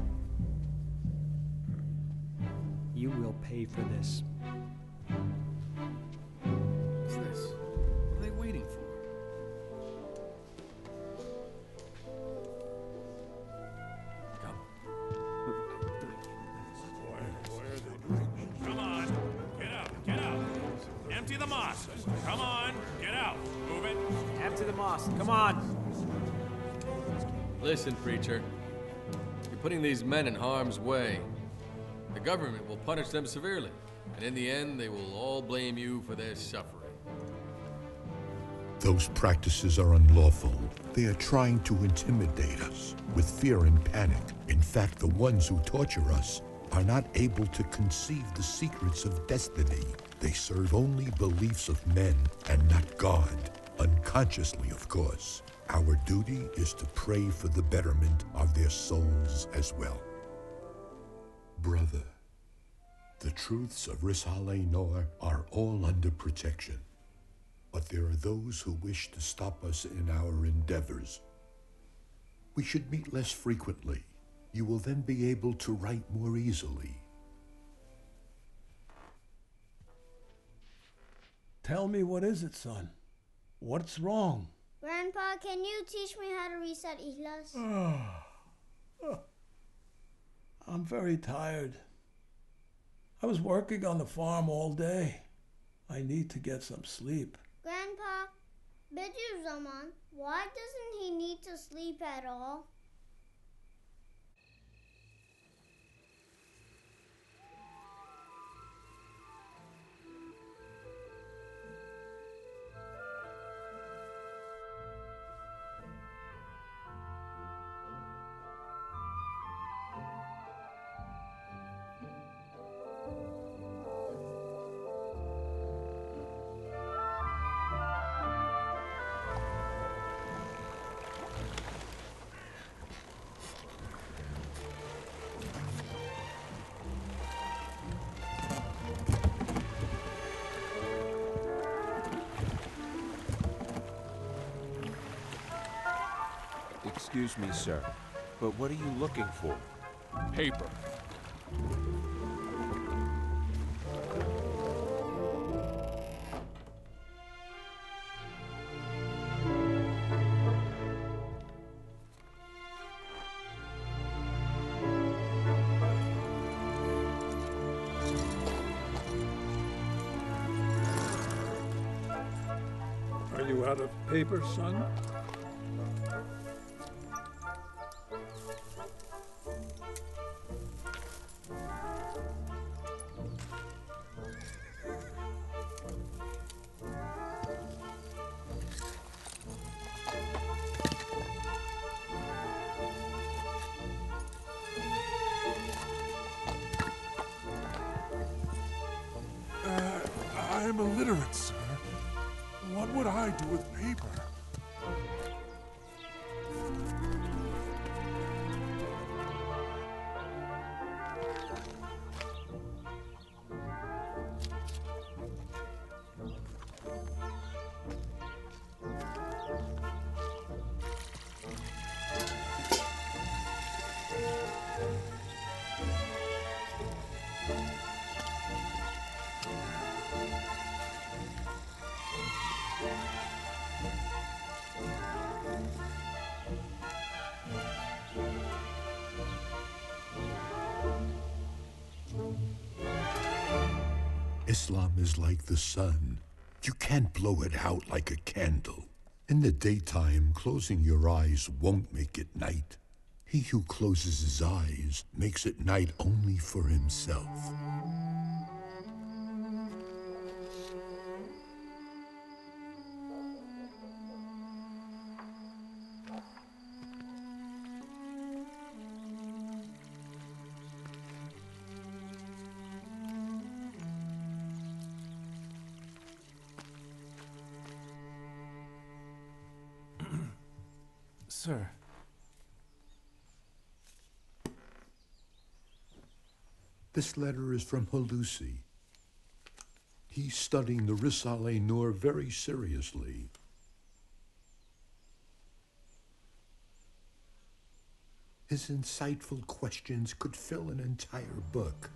You will pay for this.
What's this? What are they waiting for?
Come on, get out. Empty the mosque. Come on, get out. Move it.
Empty the mosque. Come on.
Listen, preacher. You're putting these men in harm's way. The government will punish them severely, and in the end, they will all blame you for their suffering.
Those practices are unlawful. They are trying to intimidate us with fear and panic. In fact, the ones who torture us are not able to conceive the secrets of destiny. They serve only beliefs of men and not God, unconsciously, of course. Our duty is to pray for the betterment of their souls as well. Brother, the truths of Risale-Noor are all under protection, but there are those who wish to stop us in our endeavors. We should meet less frequently. You will then be able to write more easily.
Tell me, what is it, son? What's wrong?
Grandpa, can you teach me how to recite Ikhlas?
I'm very tired. I was working on the farm all day. I need to get some sleep.
Grandpa, Biju Zaman, why doesn't he need to sleep at all?
Excuse me, sir, but what are you looking for?
Paper.
Are you out of paper, son?
I'm illiterate, sir. What would I do with paper?
Islam is like the sun. You can't blow it out like a candle. In the daytime, closing your eyes won't make it night. He who closes his eyes makes it night only for himself.
Sir.
This letter is from Halusi. He's studying the Risale-Nur very seriously. His insightful questions could fill an entire book.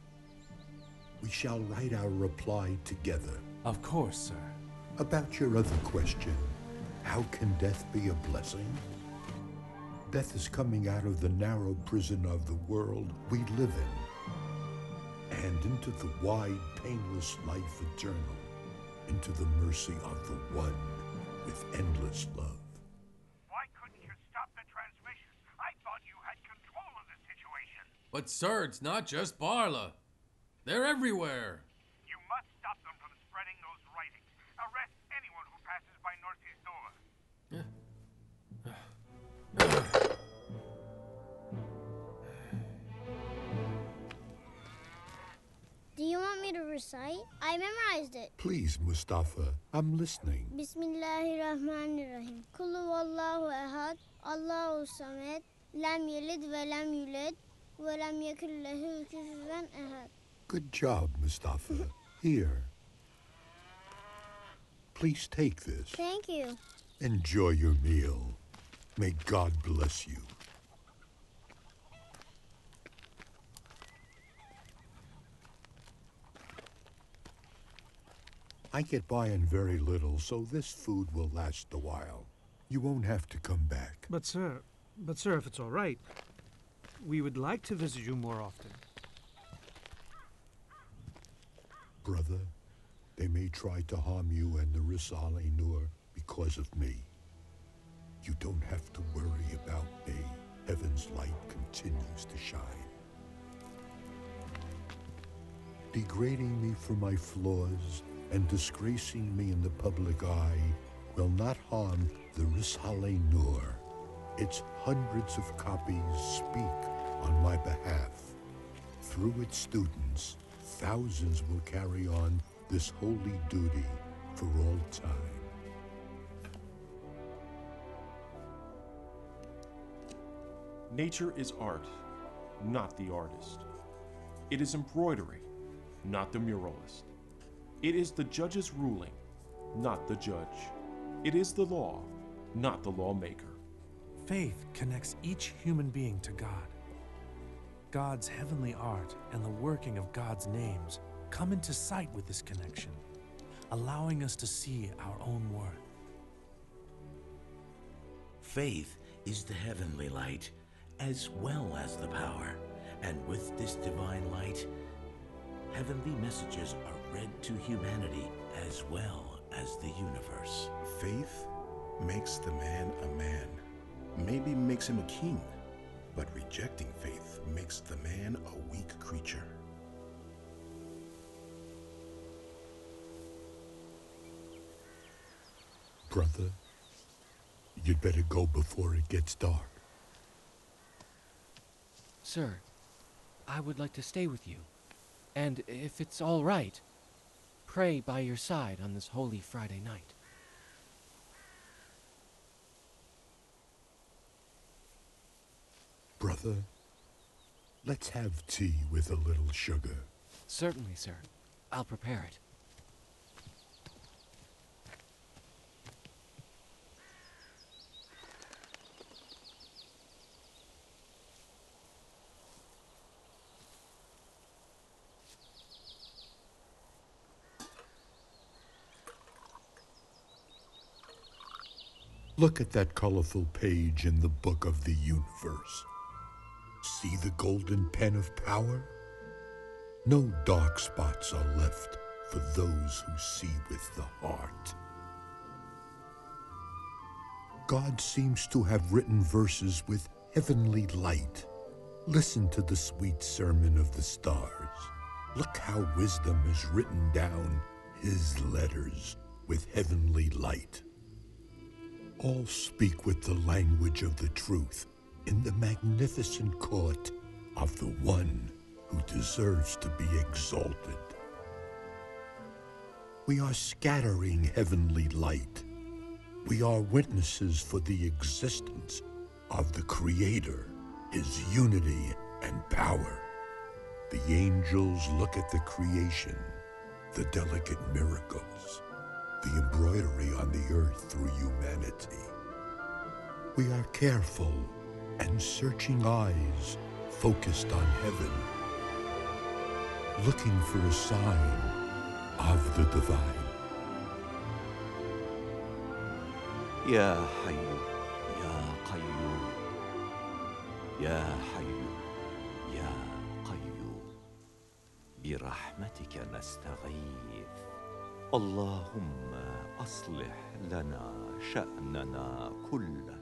We shall write our reply together.
Of course, sir.
About your other question, how can death be a blessing? Death is coming out of the narrow prison of the world we live in, and into the wide, painless life eternal, into the mercy of the One with endless love.
Why couldn't you stop the transmission? I thought you had control of the situation.
But sir, it's not just BarLa. They're everywhere.
You must stop them from spreading those writings. Arrest anyone who passes by Norcy's door.
Do you want me to recite? I memorized it.
Please, Mustafa, I'm listening.
Bismillahirrahmanirrahim. Kullu wallahu ahad, Allahu samed, lam yelid ve lam yulad, ve lam yekun lehu kufuwan ahad.
Good job, Mustafa. Here. Please take this.
Thank you.
Enjoy your meal. May God bless you. I get by on very little, so this food will last a while. You won't have to come back.
But sir, if it's all right, we would like to visit you more often.
Brother, they may try to harm you and the Risale-Nur because of me. You don't have to worry about me. Heaven's light continues to shine. Degrading me for my flaws and disgracing me in the public eye will not harm the Risale-Nur. Its hundreds of copies speak on my behalf. Through its students, thousands will carry on this holy duty for all time.
Nature is art, not the artist. It is embroidery, not the muralist. It is the judge's ruling, not the judge. It is the law, not the lawmaker.
Faith connects each human being to God. God's heavenly art and the working of God's names come into sight with this connection, allowing us to see our own worth.
Faith is the heavenly light, as well as the power. And with this divine light, heavenly messages are read to humanity as well as the universe.
Faith makes the man a man, maybe makes him a king, but rejecting faith makes the man a weak creature.
Brother, you'd better go before it gets dark.
Sir, I would like to stay with you, and if it's all right, pray by your side on this Holy Friday night.
Brother, let's have tea with a little sugar.
Certainly, sir. I'll prepare it.
Look at that colorful page in the book of the universe. See the golden pen of power? No dark spots are left for those who see with the heart. God seems to have written verses with heavenly light. Listen to the sweet sermon of the stars. Look how wisdom has written down his letters with heavenly light. All speak with the language of the truth in the magnificent court of the one who deserves to be exalted. We are scattering heavenly light. We are witnesses for the existence of the Creator, his unity and power. The angels look at the creation, the delicate miracles, the embroidery on the earth through humanity. We are careful and searching eyes focused on heaven, looking for a sign of the divine.
يا حي يا قيوم يا حي يا قيوم برحمتك نستغيث اللهم أصلح لنا شأننا كله.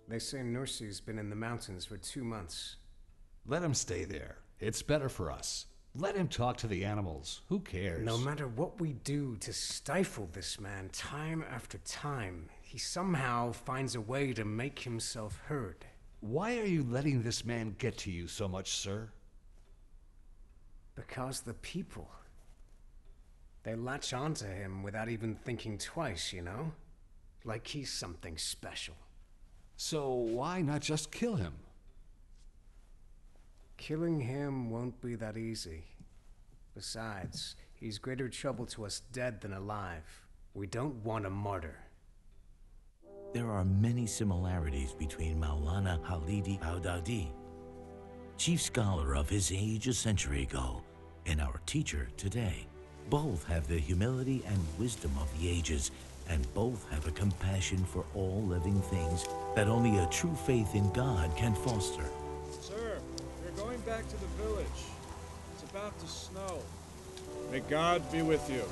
They say Nursi's been in the mountains for 2 months.
Let him stay there. It's better for us. Let him talk to the animals. Who cares?
No matter what we do to stifle this man time after time, he somehow finds a way to make himself heard.
Why are you letting this man get to you so much, sir?
Because the people, they latch onto him without even thinking twice, you know? Like he's something special.
So why not just kill him?
Killing him won't be that easy. Besides, he's greater trouble to us dead than alive. We don't want a martyr.
There are many similarities between Maulana Halidi Baghdadi, chief scholar of his age a century ago, and our teacher today. Both have the humility and wisdom of the ages, and both have a compassion for all living things that only a true faith in God can foster.
Sir, we're going back to the village. It's about to snow. May God be with you.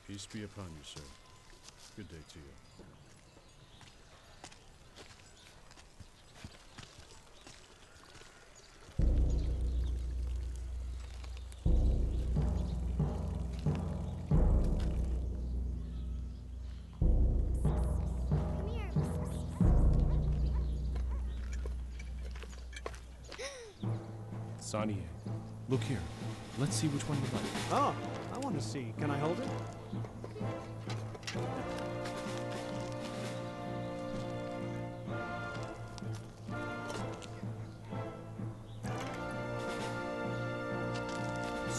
Peace be upon you, sir. Good day to you.
Sonny, look here. Let's see which one you like.
Oh, I want to see. Can I hold it?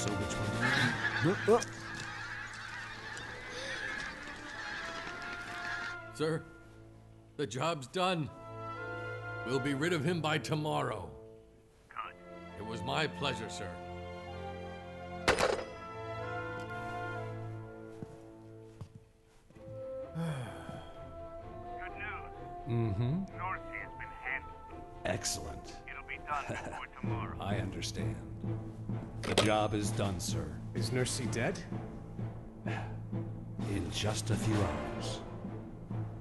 So which one?
Sir, the job's done. We'll be rid of him by tomorrow. Good. It was my pleasure, sir.
Good news.
Mm-hmm.
Norcy has been handled.
Excellent.
It'll be done before tomorrow.
I understand. The job is done, sir.
Is Nursey dead?
In just a few hours.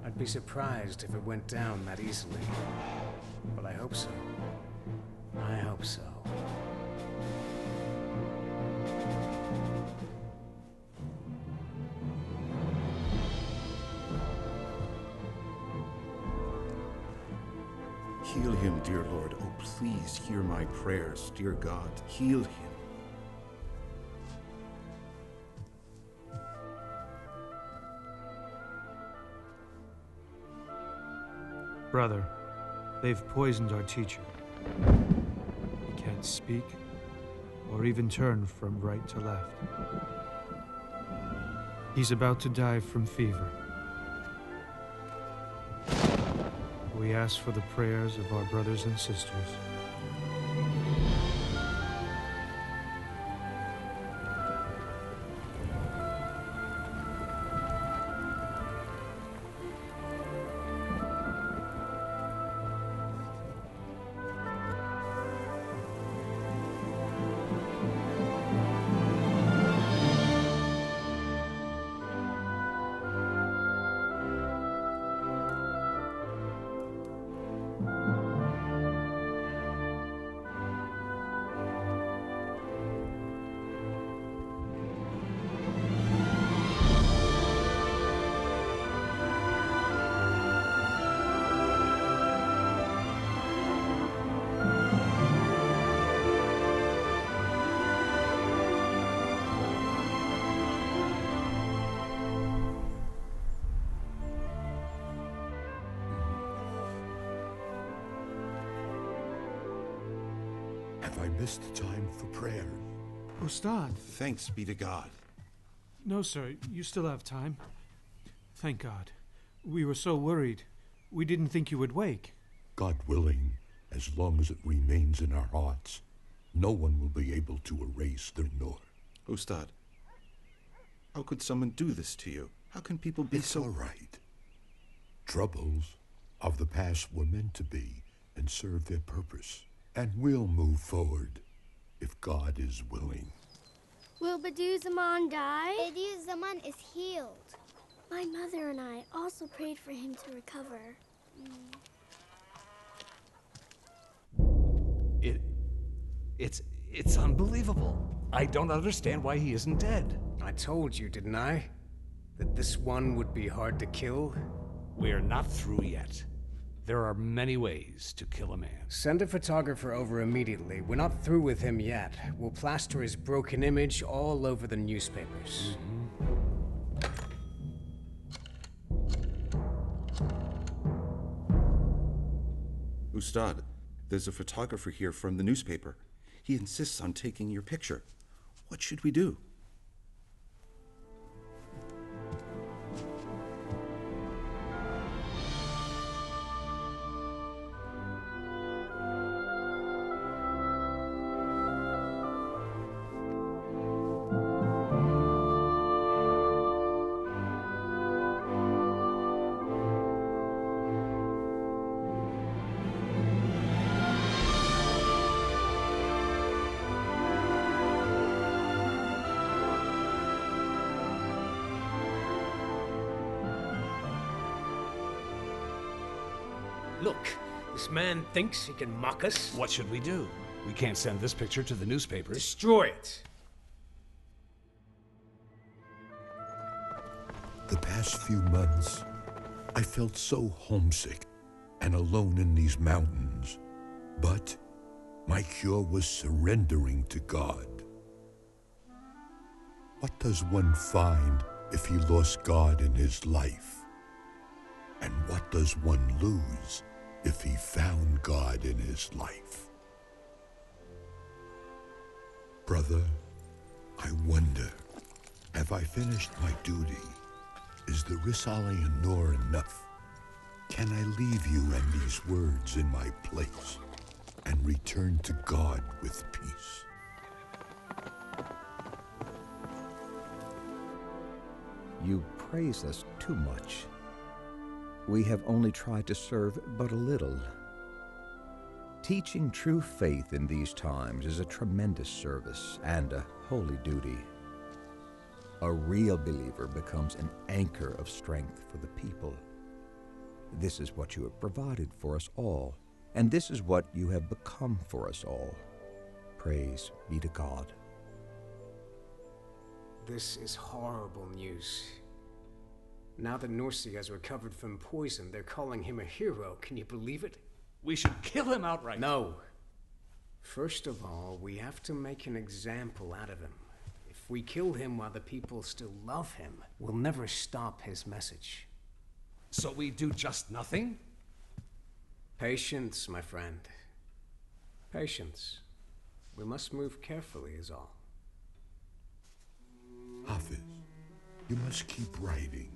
I'd be surprised if it went down that easily. But I hope so. I hope so.
Heal him, dear Lord. Oh, please hear my prayers, dear God. Heal him.
Brother, they've poisoned our teacher. He can't speak or even turn from right to left. He's about to die from fever. We ask for the prayers of our brothers and sisters.
Have I missed time for prayer?
Ustad.
Thanks be to God.
No, sir. You still have time. Thank God. We were so worried. We didn't think you would wake.
God willing, as long as it remains in our hearts, no one will be able to erase their Nur.
Ustad, how could someone do this to you? How can people be
It's all right. Troubles of the past were meant to be and serve their purpose. And we'll move forward if God is willing.
Will Badu Zaman die? Badu Zaman is healed. My mother and I also prayed for him to recover.
It's unbelievable. I don't understand why he isn't dead.
I told you, didn't I? That this one would be hard to kill?
We're not through yet. There are many ways to kill a man.
Send a photographer over immediately. We're not through with him yet. We'll plaster his broken image all over the newspapers.
Ustad, there's a photographer here from the newspaper. He insists on taking your picture. What should we do?
Look, this man thinks he can mock us.
What should we do? We can't send this picture to the newspapers.
Destroy it.
The past few months, I felt so homesick and alone in these mountains. But my cure was surrendering to God. What does one find if he lost God in his life? And what does one lose if he found God in his life? Brother, I wonder, have I finished my duty? Is the Risale Nur enough? Can I leave you and these words in my place and return to God with peace?
You praise us too much. We have only tried to serve but a little. Teaching true faith in these times is a tremendous service and a holy duty. A real believer becomes an anchor of strength for the people. This is what you have provided for us all, and this is what you have become for us all. Praise be to God.
This is horrible news. Now that Nursi has recovered from poison, they're calling him a hero. Can you believe it?
We should kill him outright.
No. First of all, we have to make an example out of him. If we kill him while the people still love him, we'll never stop his message.
So we do just nothing?
Patience, my friend. Patience. We must move carefully is all.
Hafiz, you must keep writing.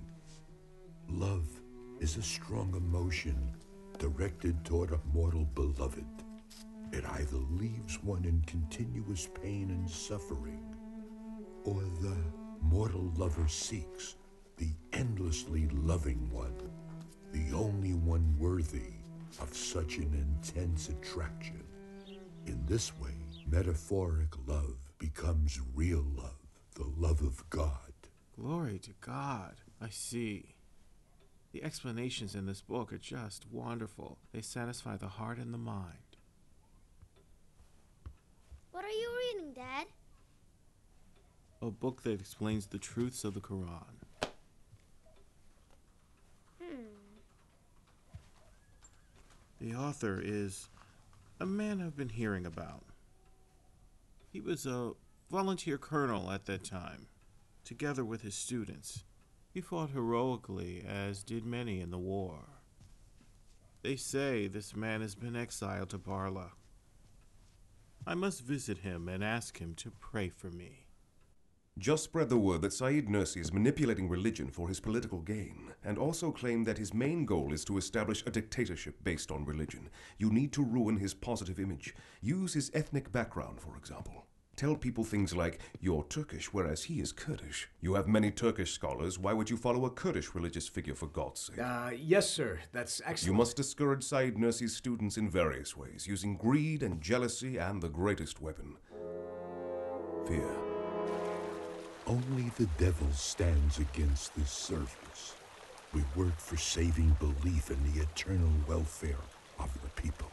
Love is a strong emotion directed toward a mortal beloved. It either leaves one in continuous pain and suffering, or the mortal lover seeks the endlessly loving one, the only one worthy of such an intense attraction. In this way, metaphoric love becomes real love, the love of God.
Glory to God. I see. The explanations in this book are just wonderful. They satisfy the heart and the mind.
What are you reading, Dad?
A book that explains the truths of the Quran. The author is a man I've been hearing about. He was a volunteer colonel at that time, together with his students. He fought heroically, as did many in the war. They say this man has been exiled to BarLa. I must visit him and ask him to pray for me.
Just spread the word that Saeed Nursi is manipulating religion for his political gain, and also claim that his main goal is to establish a dictatorship based on religion. You need to ruin his positive image. Use his ethnic background, for example. Tell people things like, you're Turkish, whereas he is Kurdish. You have many Turkish scholars. Why would you follow a Kurdish religious figure, for God's sake?
Yes, sir. That's excellent.
You must discourage Saeed Nursi's students in various ways, using greed and jealousy and the greatest weapon, fear.
Only the devil stands against this service. We work for saving belief in the eternal welfare of the people.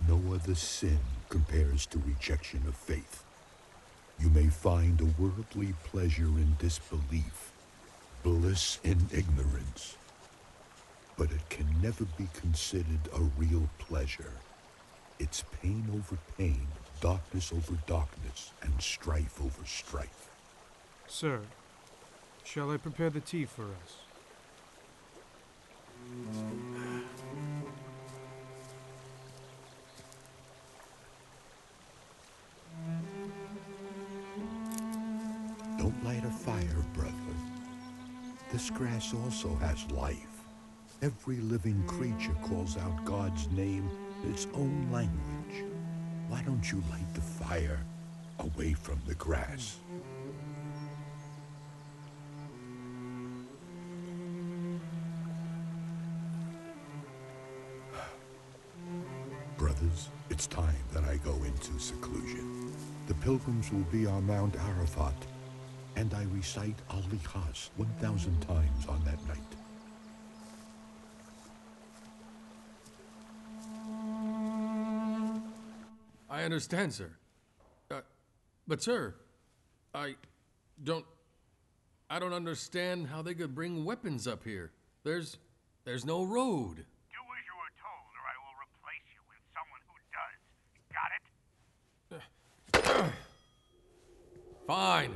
No other sin compares to rejection of faith. You may find a worldly pleasure in disbelief, bliss in ignorance, but it can never be considered a real pleasure. It's pain over pain, darkness over darkness, and strife over strife.
Sir, shall I prepare the tea for us?
Don't light a fire, brother. This grass also has life. Every living creature calls out God's name in its own language. Why don't you light the fire away from the grass? Brothers, it's time that I go into seclusion. The pilgrims will be on Mount Arafat, and I recite Al-Ikhlas 1,000 times on that night.
I understand, sir. But sir, I don't understand how they could bring weapons up here. There's no road.
Do as you were told, or I will replace you with someone who does. Got it?
Fine.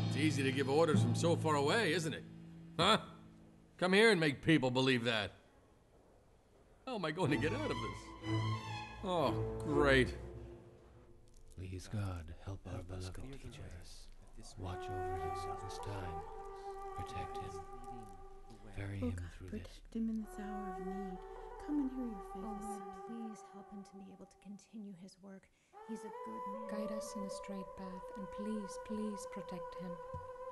It's easy to give orders from so far away, isn't it? Huh? Come here and make people believe that. How am I going to get out of this? Oh, great.
Please, God, help our beloved teacher. Watch over us at this time. Protect him. Carry him through this.
Protect him in this hour of need. Come and hear your faith.
Oh Lord, please help him to be able to continue his work. He's a good man. Guide us in a straight path, and please, please protect him.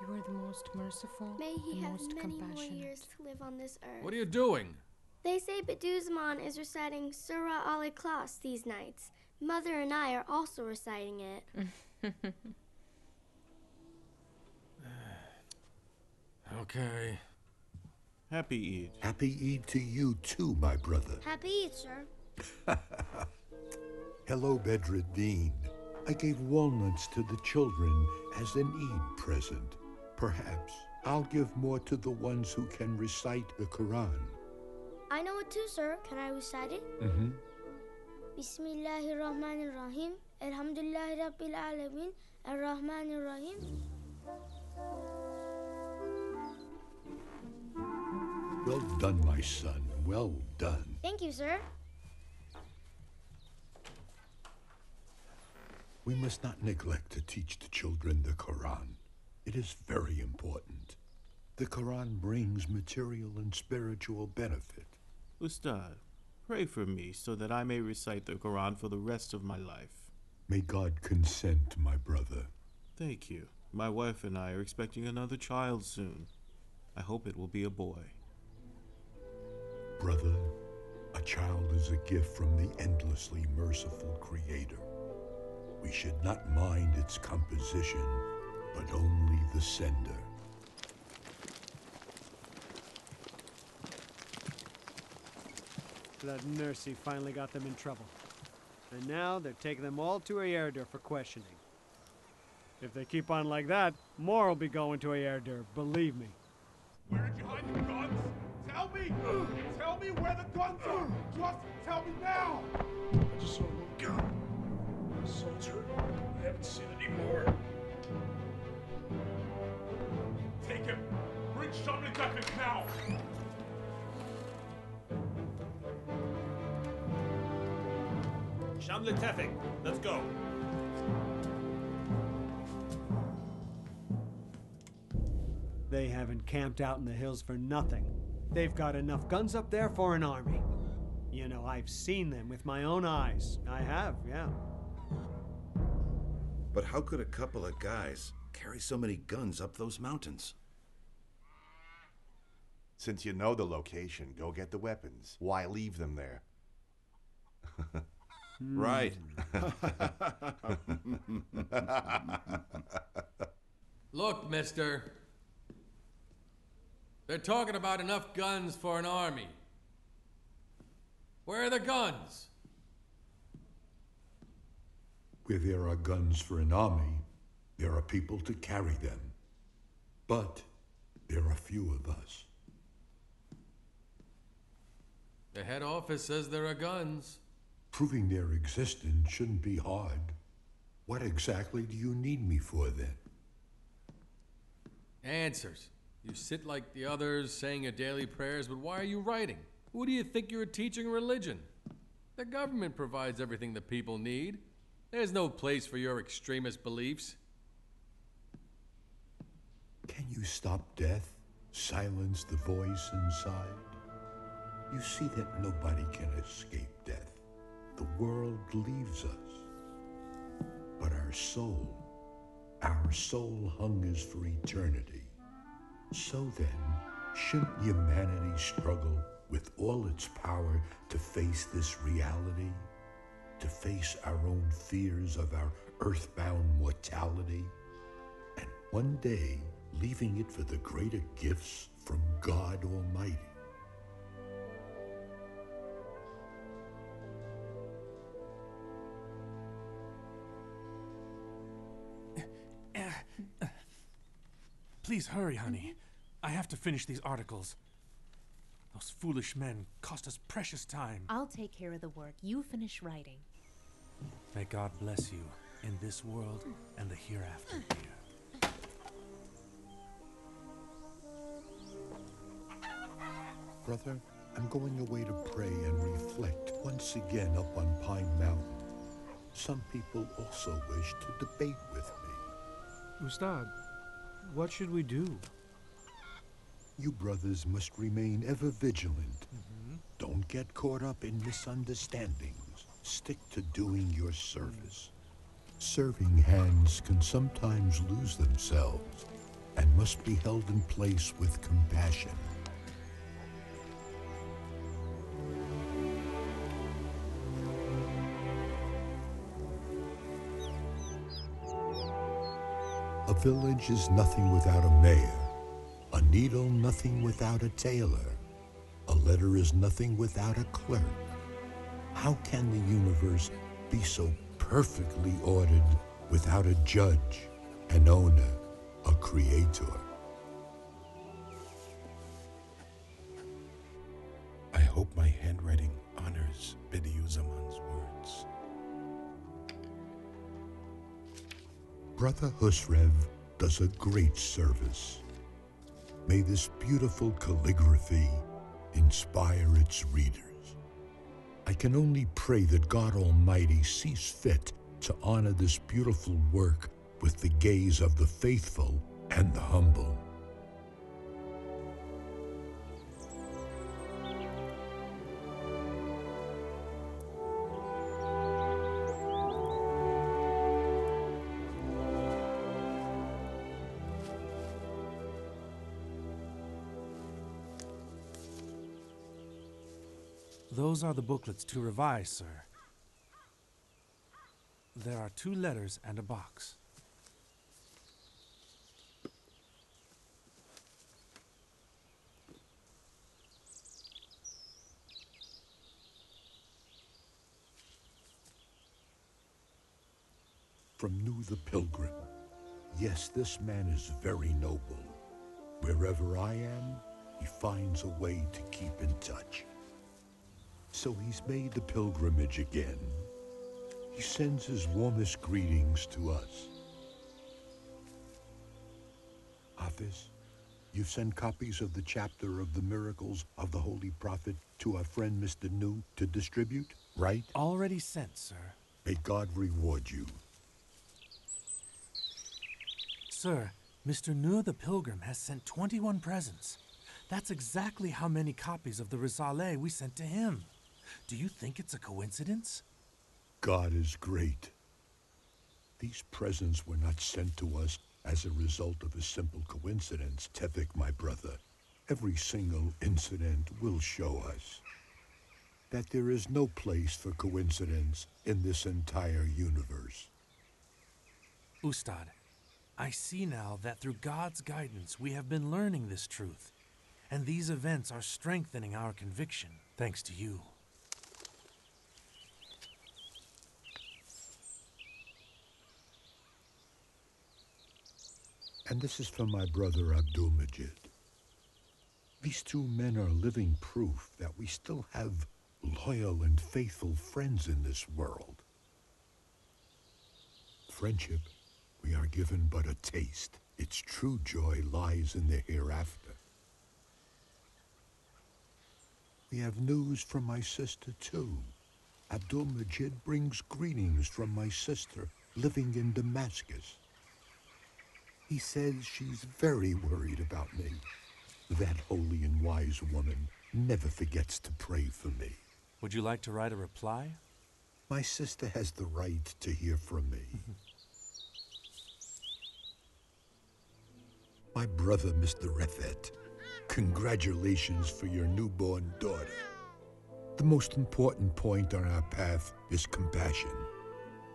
You are the most merciful,
May he
the
have
most
many more
compassionate.
years to live on this earth.
What are you doing?
They say Beduzman is reciting Surah Al-Ikhlas these nights. Mother and I are also reciting it.
Okay.
Happy Eid.
Happy Eid to you too, my brother.
Happy Eid, sir.
Hello, Bedreddin. I gave walnuts to the children as an Eid present. Perhaps I'll give more to the ones who can recite the Quran.
I know it too, sir. Can I recite it?
Mm-hmm.
Bismillahirrahmanirrahim. Alhamdulillahi Rabbil Alameen. Ar-Rahmanir-Rahim.
Well done, my son. Well done.
Thank you, sir.
We must not neglect to teach the children the Quran. It is very important. The Quran brings material and spiritual benefit.
Ustad, pray for me so that I may recite the Quran for the rest of my life.
May God consent, my brother.
Thank you. My wife and I are expecting another child soon. I hope it will be a boy.
Brother, a child is a gift from the endlessly merciful Creator. We should not mind its composition, but only the sender.
That Nursi finally got them in trouble. And now they're taking them all to Ayardur for questioning. If they keep on like that, more will be going to Ayardur, believe me.
Where did you hide the guns? Tell me! Tell me where the guns are! Just tell me now! I just saw one gun. A soldier. I haven't seen any more. Take him! Bring Shamli Tefik now!
Shamli Tefik, let's go.
They haven't camped out in the hills for nothing. They've got enough guns up there for an army. You know, I've seen them with my own eyes. I have, yeah.
But how could a couple of guys carry so many guns up those mountains?
Since you know the location, go get the weapons. Why leave them there?
Right.
Look, mister. They're talking about enough guns for an army. Where are the guns?
Where there are guns for an army, there are people to carry them. But there are few of us.
The head office says there are guns.
Proving their existence shouldn't be hard. What exactly do you need me for, then?
Answers. You sit like the others, saying your daily prayers, but why are you writing? Who do you think you're teaching religion? The government provides everything the people need. There's no place for your extremist beliefs.
Can you stop death? Silence the voice inside? You see that nobody can escape death. The world leaves us. But our soul hungers for eternity. So then, shouldn't humanity struggle with all its power to face this reality? To face our own fears of our earthbound mortality? And one day, leaving it for the greater gifts from God Almighty.
Please hurry, honey. I have to finish these articles. Those foolish men cost us precious time.
I'll take care of the work. You finish writing.
May God bless you in this world and the hereafter, dear.
Brother, I'm going away to pray and reflect once again up on Pine Mountain. Some people also wish to debate with me.
Ustad, what should we do?
You brothers must remain ever vigilant. Don't get caught up in misunderstandings. Stick to doing your service. Serving hands can sometimes lose themselves and must be held in place with compassion. A village is nothing without a mayor. A needle nothing without a tailor. A letter is nothing without a clerk. How can the universe be so perfectly ordered without a judge, an owner, a creator? I hope my handwriting honors Bediüzzaman's words. Brother Husrev does a great service. May this beautiful calligraphy inspire its readers. I can only pray that God Almighty sees fit to honor this beautiful work with the gaze of the faithful and the humble.
Those are the booklets to revise, sir. There are 2 letters and a box.
From Nu the Pilgrim. Yes, this man is very noble. Wherever I am, he finds a way to keep in touch. So he's made the pilgrimage again. He sends his warmest greetings to us. Hafiz, you send copies of the chapter of the miracles of the Holy Prophet to our friend Mr. Nu to distribute, right?
Already sent, sir.
May God reward you.
Sir, Mr. Nu the Pilgrim has sent 21 presents. That's exactly how many copies of the Risaleh we sent to him. Do you think it's a coincidence?
God is great. These presents were not sent to us as a result of a simple coincidence, Tevik, my brother. Every single incident will show us that there is no place for coincidence in this entire universe.
Ustad, I see now that through God's guidance we have been learning this truth, and these events are strengthening our conviction, thanks to you.
And this is from my brother Abdul-Majid. These 2 men are living proof that we still have loyal and faithful friends in this world. Friendship, we are given but a taste. Its true joy lies in the hereafter. We have news from my sister too. Abdul-Majid brings greetings from my sister living in Damascus. He says she's very worried about me. That holy and wise woman never forgets to pray for me.
Would you like to write a reply?
My sister has the right to hear from me. My brother, Mr. Refet, congratulations for your newborn daughter. The most important point on our path is compassion.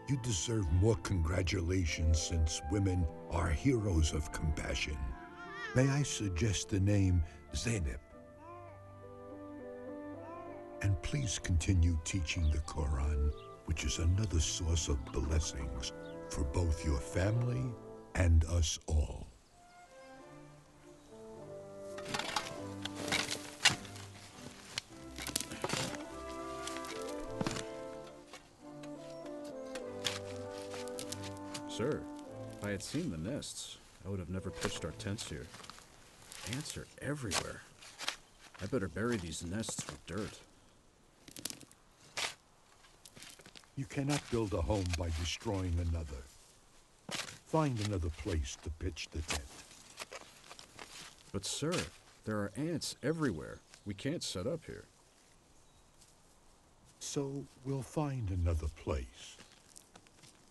You deserve more congratulations since women are heroes of compassion. May I suggest the name Zeynep? And please continue teaching the Quran, which is another source of blessings for both your family and us all.
Sir, if I had seen the nests, I would have never pitched our tents here. Ants are everywhere. I better bury these nests with dirt.
You cannot build a home by destroying another. Find another place to pitch the tent.
But sir, there are ants everywhere. We can't set up here.
So we'll find another place.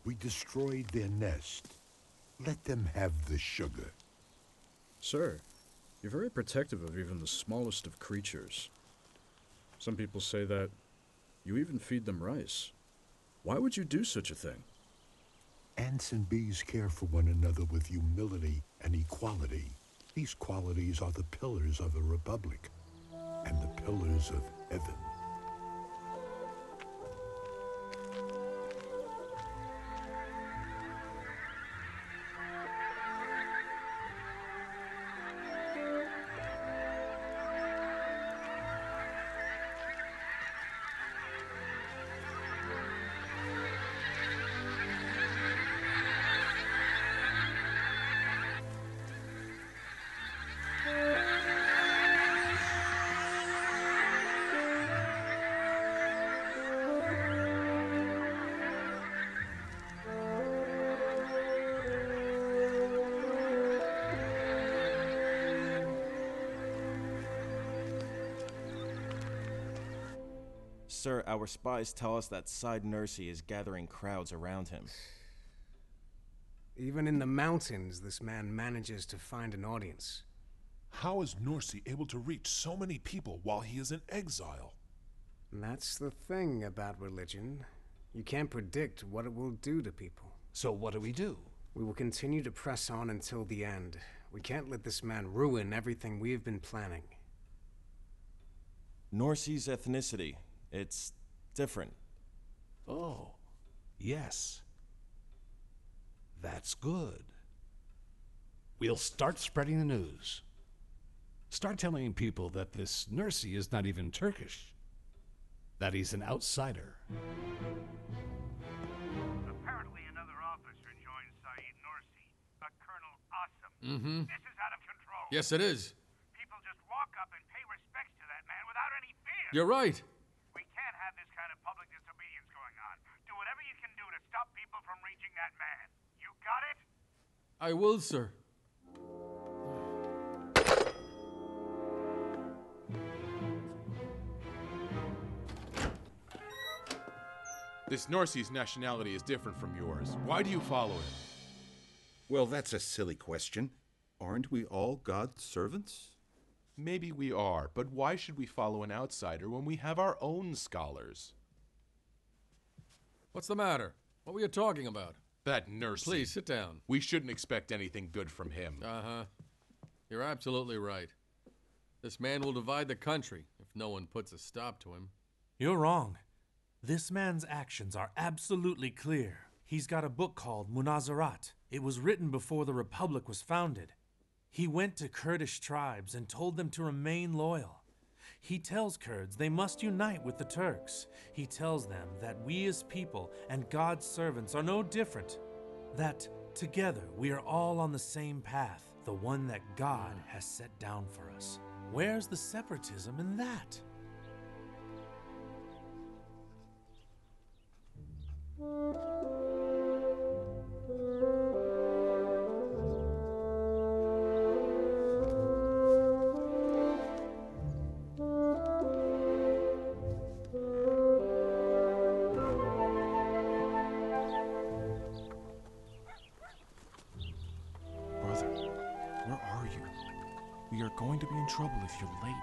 We destroyed their nest. Let them have the sugar.
Sir, you're very protective of even the smallest of creatures. Some people say that you even feed them rice. Why would you do such a thing?
Ants and bees care for one another with humility and equality. These qualities are the pillars of a republic and the pillars of heaven.
Sir, our spies tell us that Side Nursey is gathering crowds around him.
Even in the mountains, this man manages to find an audience.
How is Nursey able to reach so many people while he is in exile?
And that's the thing about religion. You can't predict what it will do to people.
So what do?
We will continue to press on until the end. We can't let this man ruin everything we have been planning.
Nursey's ethnicity. It's different.
Oh, yes. That's good. We'll start spreading the news. Start telling people that this Nursey is not even Turkish. That he's an outsider.
Apparently another officer joined Saeed Nursey, a Colonel Awesome.
Mm-hmm.
This is out of control.
Yes, it is.
People just walk up and pay respects to that man without any fear.
You're right.
We can't have this kind of public disobedience going on. Do whatever you can do to stop people from reaching that man. You got it?
I will, sir.
This Nursey's nationality is different from yours. Why do you follow him?
Well, that's a silly question. Aren't we all God's servants?
Maybe we are, but why should we follow an outsider when we have our own scholars?
What's the matter? What were you talking about?
That Nursey.
Please, sit down.
We shouldn't expect anything good from him.
Uh-huh. You're absolutely right. This man will divide the country if no one puts a stop to him.
You're wrong. This man's actions are absolutely clear. He's got a book called Munazarat. It was written before the Republic was founded. He went to Kurdish tribes and told them to remain loyal. He tells Kurds they must unite with the Turks. He tells them that we as people and God's servants are no different. That together we are all on the same path, the one that God has set down for us. Where's the separatism in that?
Brother, where are you? We are going to be in trouble if you're late.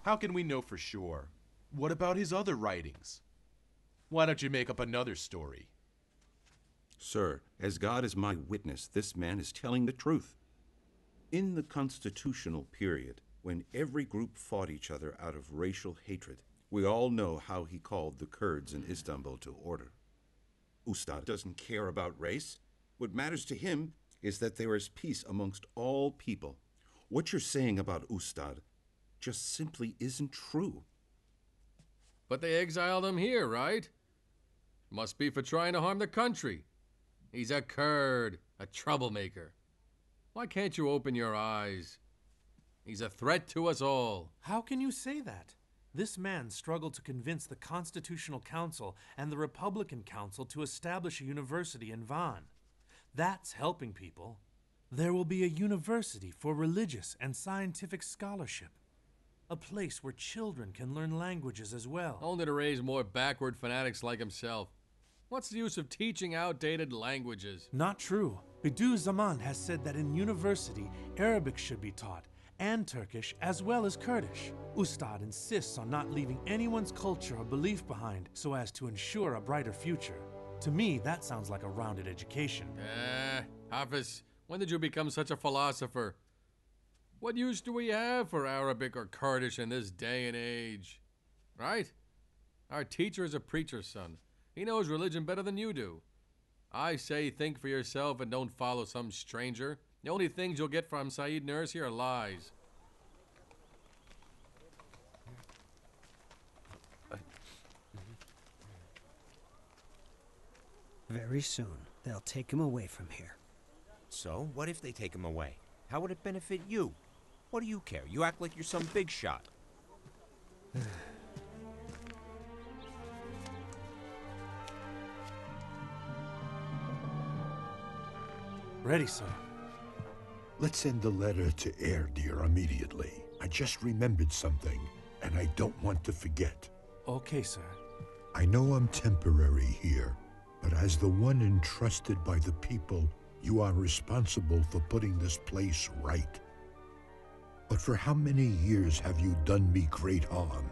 How can we know for sure? What about his other writings? Why don't you make up another story?
Sir, as God is my witness, this man is telling the truth. In the constitutional period, when every group fought each other out of racial hatred. We all know how he called the Kurds in Istanbul to order. Ustad doesn't care about race. What matters to him is that there is peace amongst all people. What you're saying about Ustad just simply isn't true.
But they exiled him here, right? Must be for trying to harm the country. He's a Kurd, a troublemaker. Why can't you open your eyes? He's a threat to us all.
How can you say that? This man struggled to convince the Constitutional Council and the Republican Council to establish a university in Van. That's helping people. There will be a university for religious and scientific scholarship. A place where children can learn languages as well.
Only to raise more backward fanatics like himself. What's the use of teaching outdated languages?
Not true. Bediüzzaman has said that in university, Arabic should be taught, and Turkish as well as Kurdish. Ustad insists on not leaving anyone's culture or belief behind so as to ensure a brighter future. To me, that sounds like a rounded education.
Hafiz, when did you become such a philosopher? What use do we have for Arabic or Kurdish in this day and age? Right? Our teacher is a preacher's son. He knows religion better than you do. I say think for yourself and don't follow some stranger. The only things you'll get from Saeed Nursi are lies.
Very soon, they'll take him away from here.
So, what if they take him away? How would it benefit you? What do you care? You act like you're some big shot.
Ready, sir.
Let's send the letter to Erdir immediately. I just remembered something, and I don't want to forget.
Okay, sir.
I know I'm temporary here, but as the one entrusted by the people, you are responsible for putting this place right. But for how many years have you done me great harm?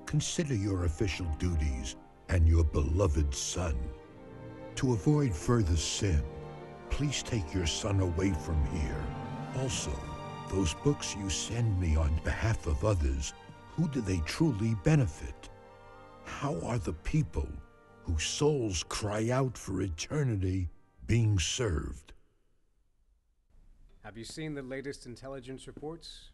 Consider your official duties and your beloved son. To avoid further sin, please take your son away from here. Also, those books you send me on behalf of others, who do they truly benefit? How are the people whose souls cry out for eternity being served?
Have you seen the latest intelligence reports?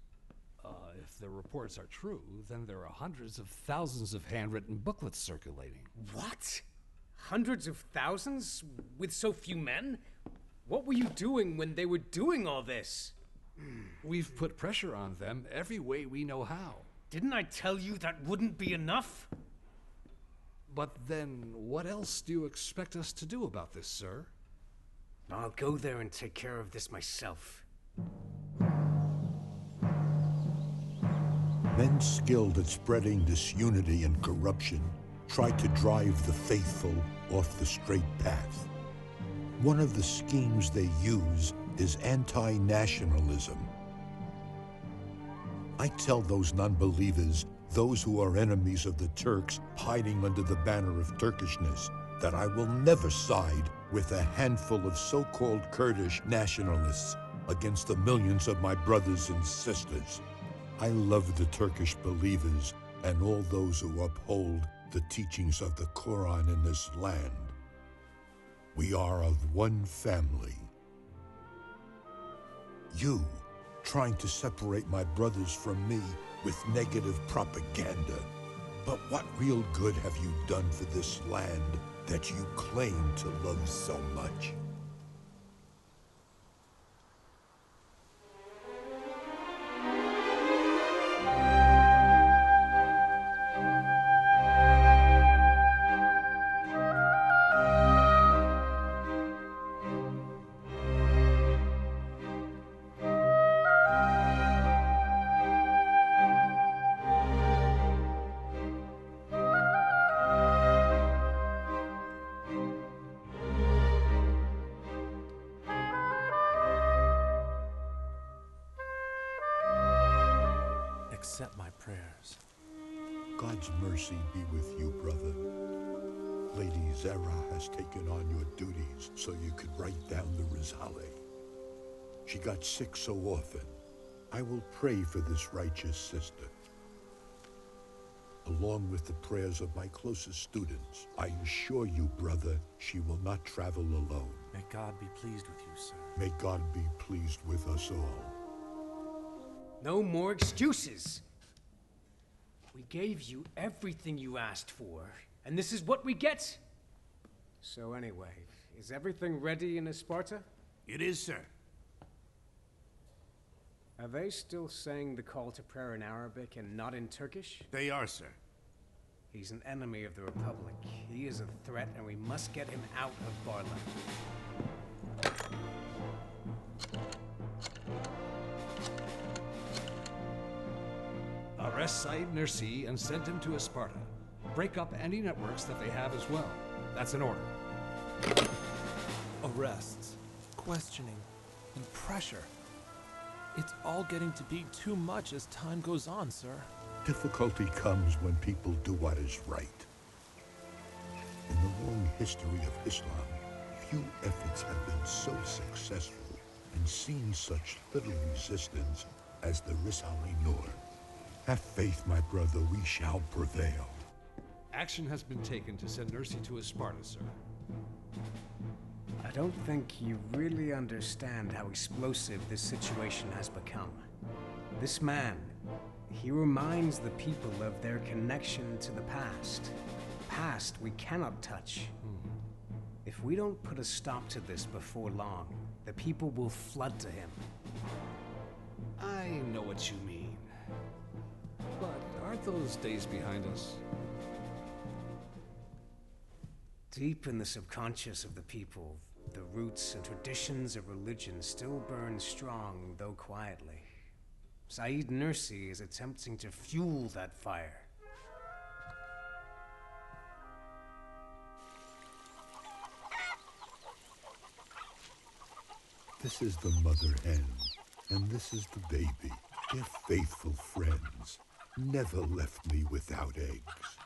If the reports are true, then there are hundreds of thousands of handwritten booklets circulating.
What? Hundreds of thousands? With so few men? What were you doing when they were doing all this?
We've put pressure on them every way we know how.
Didn't I tell you that wouldn't be enough?
But then, what else do you expect us to do about this, sir?
I'll go there and take care of this myself.
Men skilled at spreading disunity and corruption try to drive the faithful off the straight path. One of the schemes they use is anti-nationalism. I tell those non-believers, those who are enemies of the Turks hiding under the banner of Turkishness, that I will never side with a handful of so-called Kurdish nationalists against the millions of my brothers and sisters. I love the Turkish believers and all those who uphold the teachings of the Quran in this land. We are of one family. You, trying to separate my brothers from me with negative propaganda. But what real good have you done for this land that you claim to love so much?
Accept my prayers.
God's mercy be with you, brother. Lady Zara has taken on your duties so you could write down the Risale. She got sick so often, I will pray for this righteous sister. Along with the prayers of my closest students, I assure you, brother, she will not travel alone.
May God be pleased with you, sir.
May God be pleased with us all.
No more excuses. We gave you everything you asked for, and this is what we get.
So anyway, is everything ready in Sparta?
It is, sir.
Are they still saying the call to prayer in Arabic and not in Turkish?
They are, sir.
He's an enemy of the Republic. He is a threat, and we must get him out of BarLa.
Arrest Said Nursi and send him to Sparta. Break up any networks that they have as well. That's an order.
Arrests, questioning, and pressure. It's all getting to be too much as time goes on, sir.
Difficulty comes when people do what is right. In the long history of Islam, few efforts have been so successful and seen such little resistance as the Risale-i-Nur. Have faith, my brother, we shall prevail.
Action has been taken to send Nursi to Sparta, sir.
I don't think you really understand how explosive this situation has become. This man, he reminds the people of their connection to the past. Past we cannot touch. If we don't put a stop to this before long, the people will flood to him.
I know what you mean. But aren't those days behind us?
Deep in the subconscious of the people, the roots and traditions of religion still burn strong, though quietly. Said Nursi is attempting to fuel that fire.
This is the mother hen, and this is the baby. They're faithful friends. Never left me without eggs.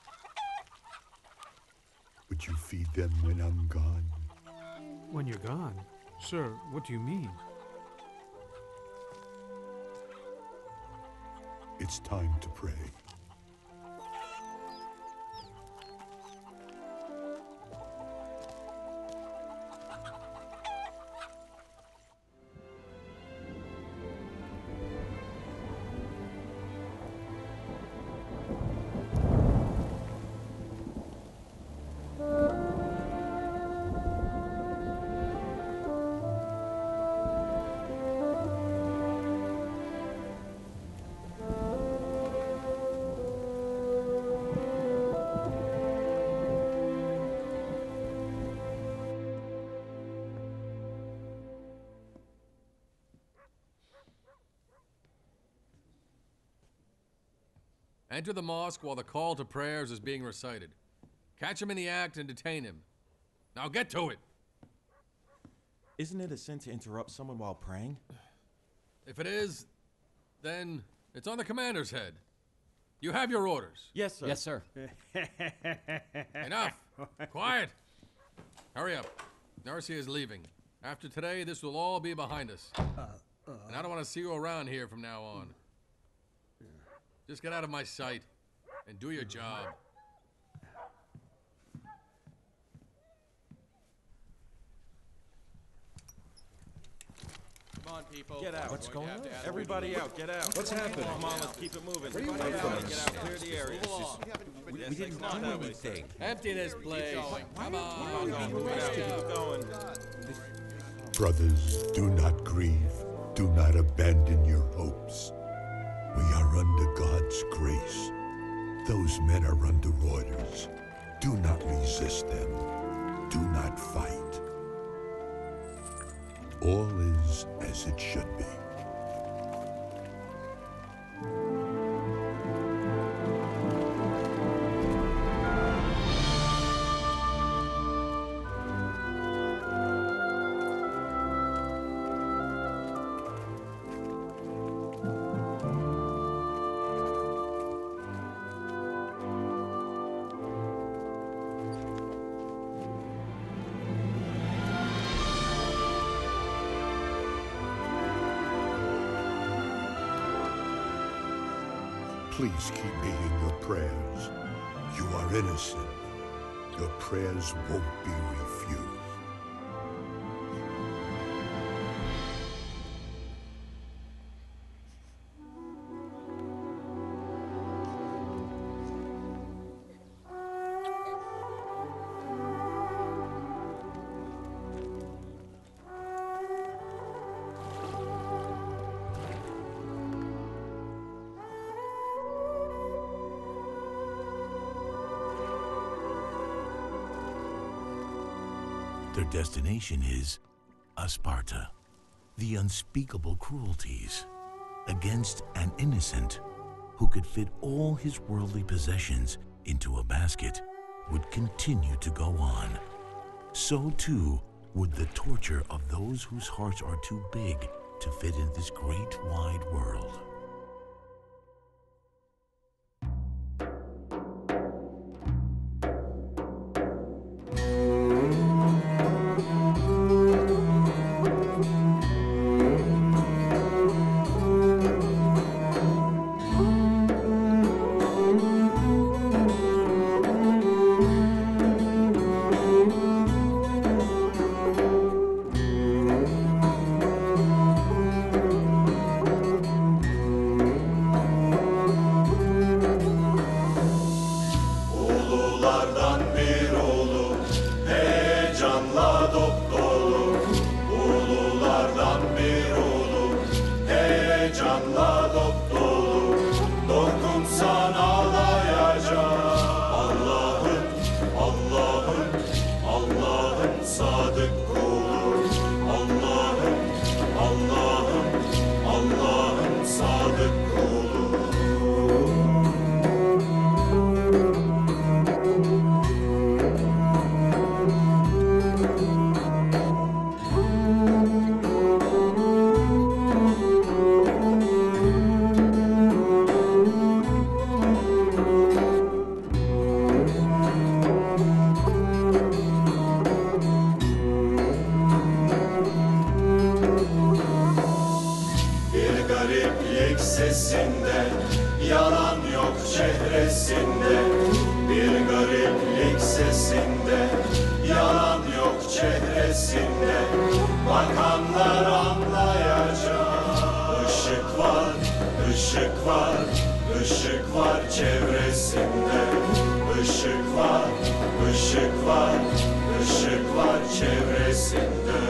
Would you feed them when I'm gone?
When you're gone? Sir, what do you mean?
It's time to pray.
Enter the mosque while the call to prayers is being recited. Catch him in the act and detain him. Now get to it!
Isn't it a sin to interrupt someone while praying?
If it is, then it's on the commander's head. You have your orders.
Yes, sir.
Yes, sir.
Enough! Quiet! Hurry up. Nursi is leaving. After today, this will all be behind us. And I don't want to see you around here from now on. Just get out of my sight and do your job.
Come on, people.
Get out.
What's going on?
Everybody out. Get out.
What's happening?
Come on, let's keep it moving.
Where are you
Everybody
from?
out. Get out. Clear the area.
We didn't do anything.
Empty this place. Come on.
Keep going.
Brothers, do not grieve. Do not abandon your hopes. We are under God's grace. Those men are under orders. Do not resist them. Do not fight. All is as it should be. Please keep me in your prayers. You are innocent. Your prayers won't be refused.
Their destination is Sparta. The unspeakable cruelties against an innocent who could fit all his worldly possessions into a basket would continue to go on. So too would the torture of those whose hearts are too big to fit in this great wide world.
sesinde, yalan yok çehresinde. Bir gariplik sesinde, yalan yok çehresinde. Bakanlar anlayacak. Işık var, ışık var, ışık var çevresinde. Işık var, ışık var, ışık var çevresinde.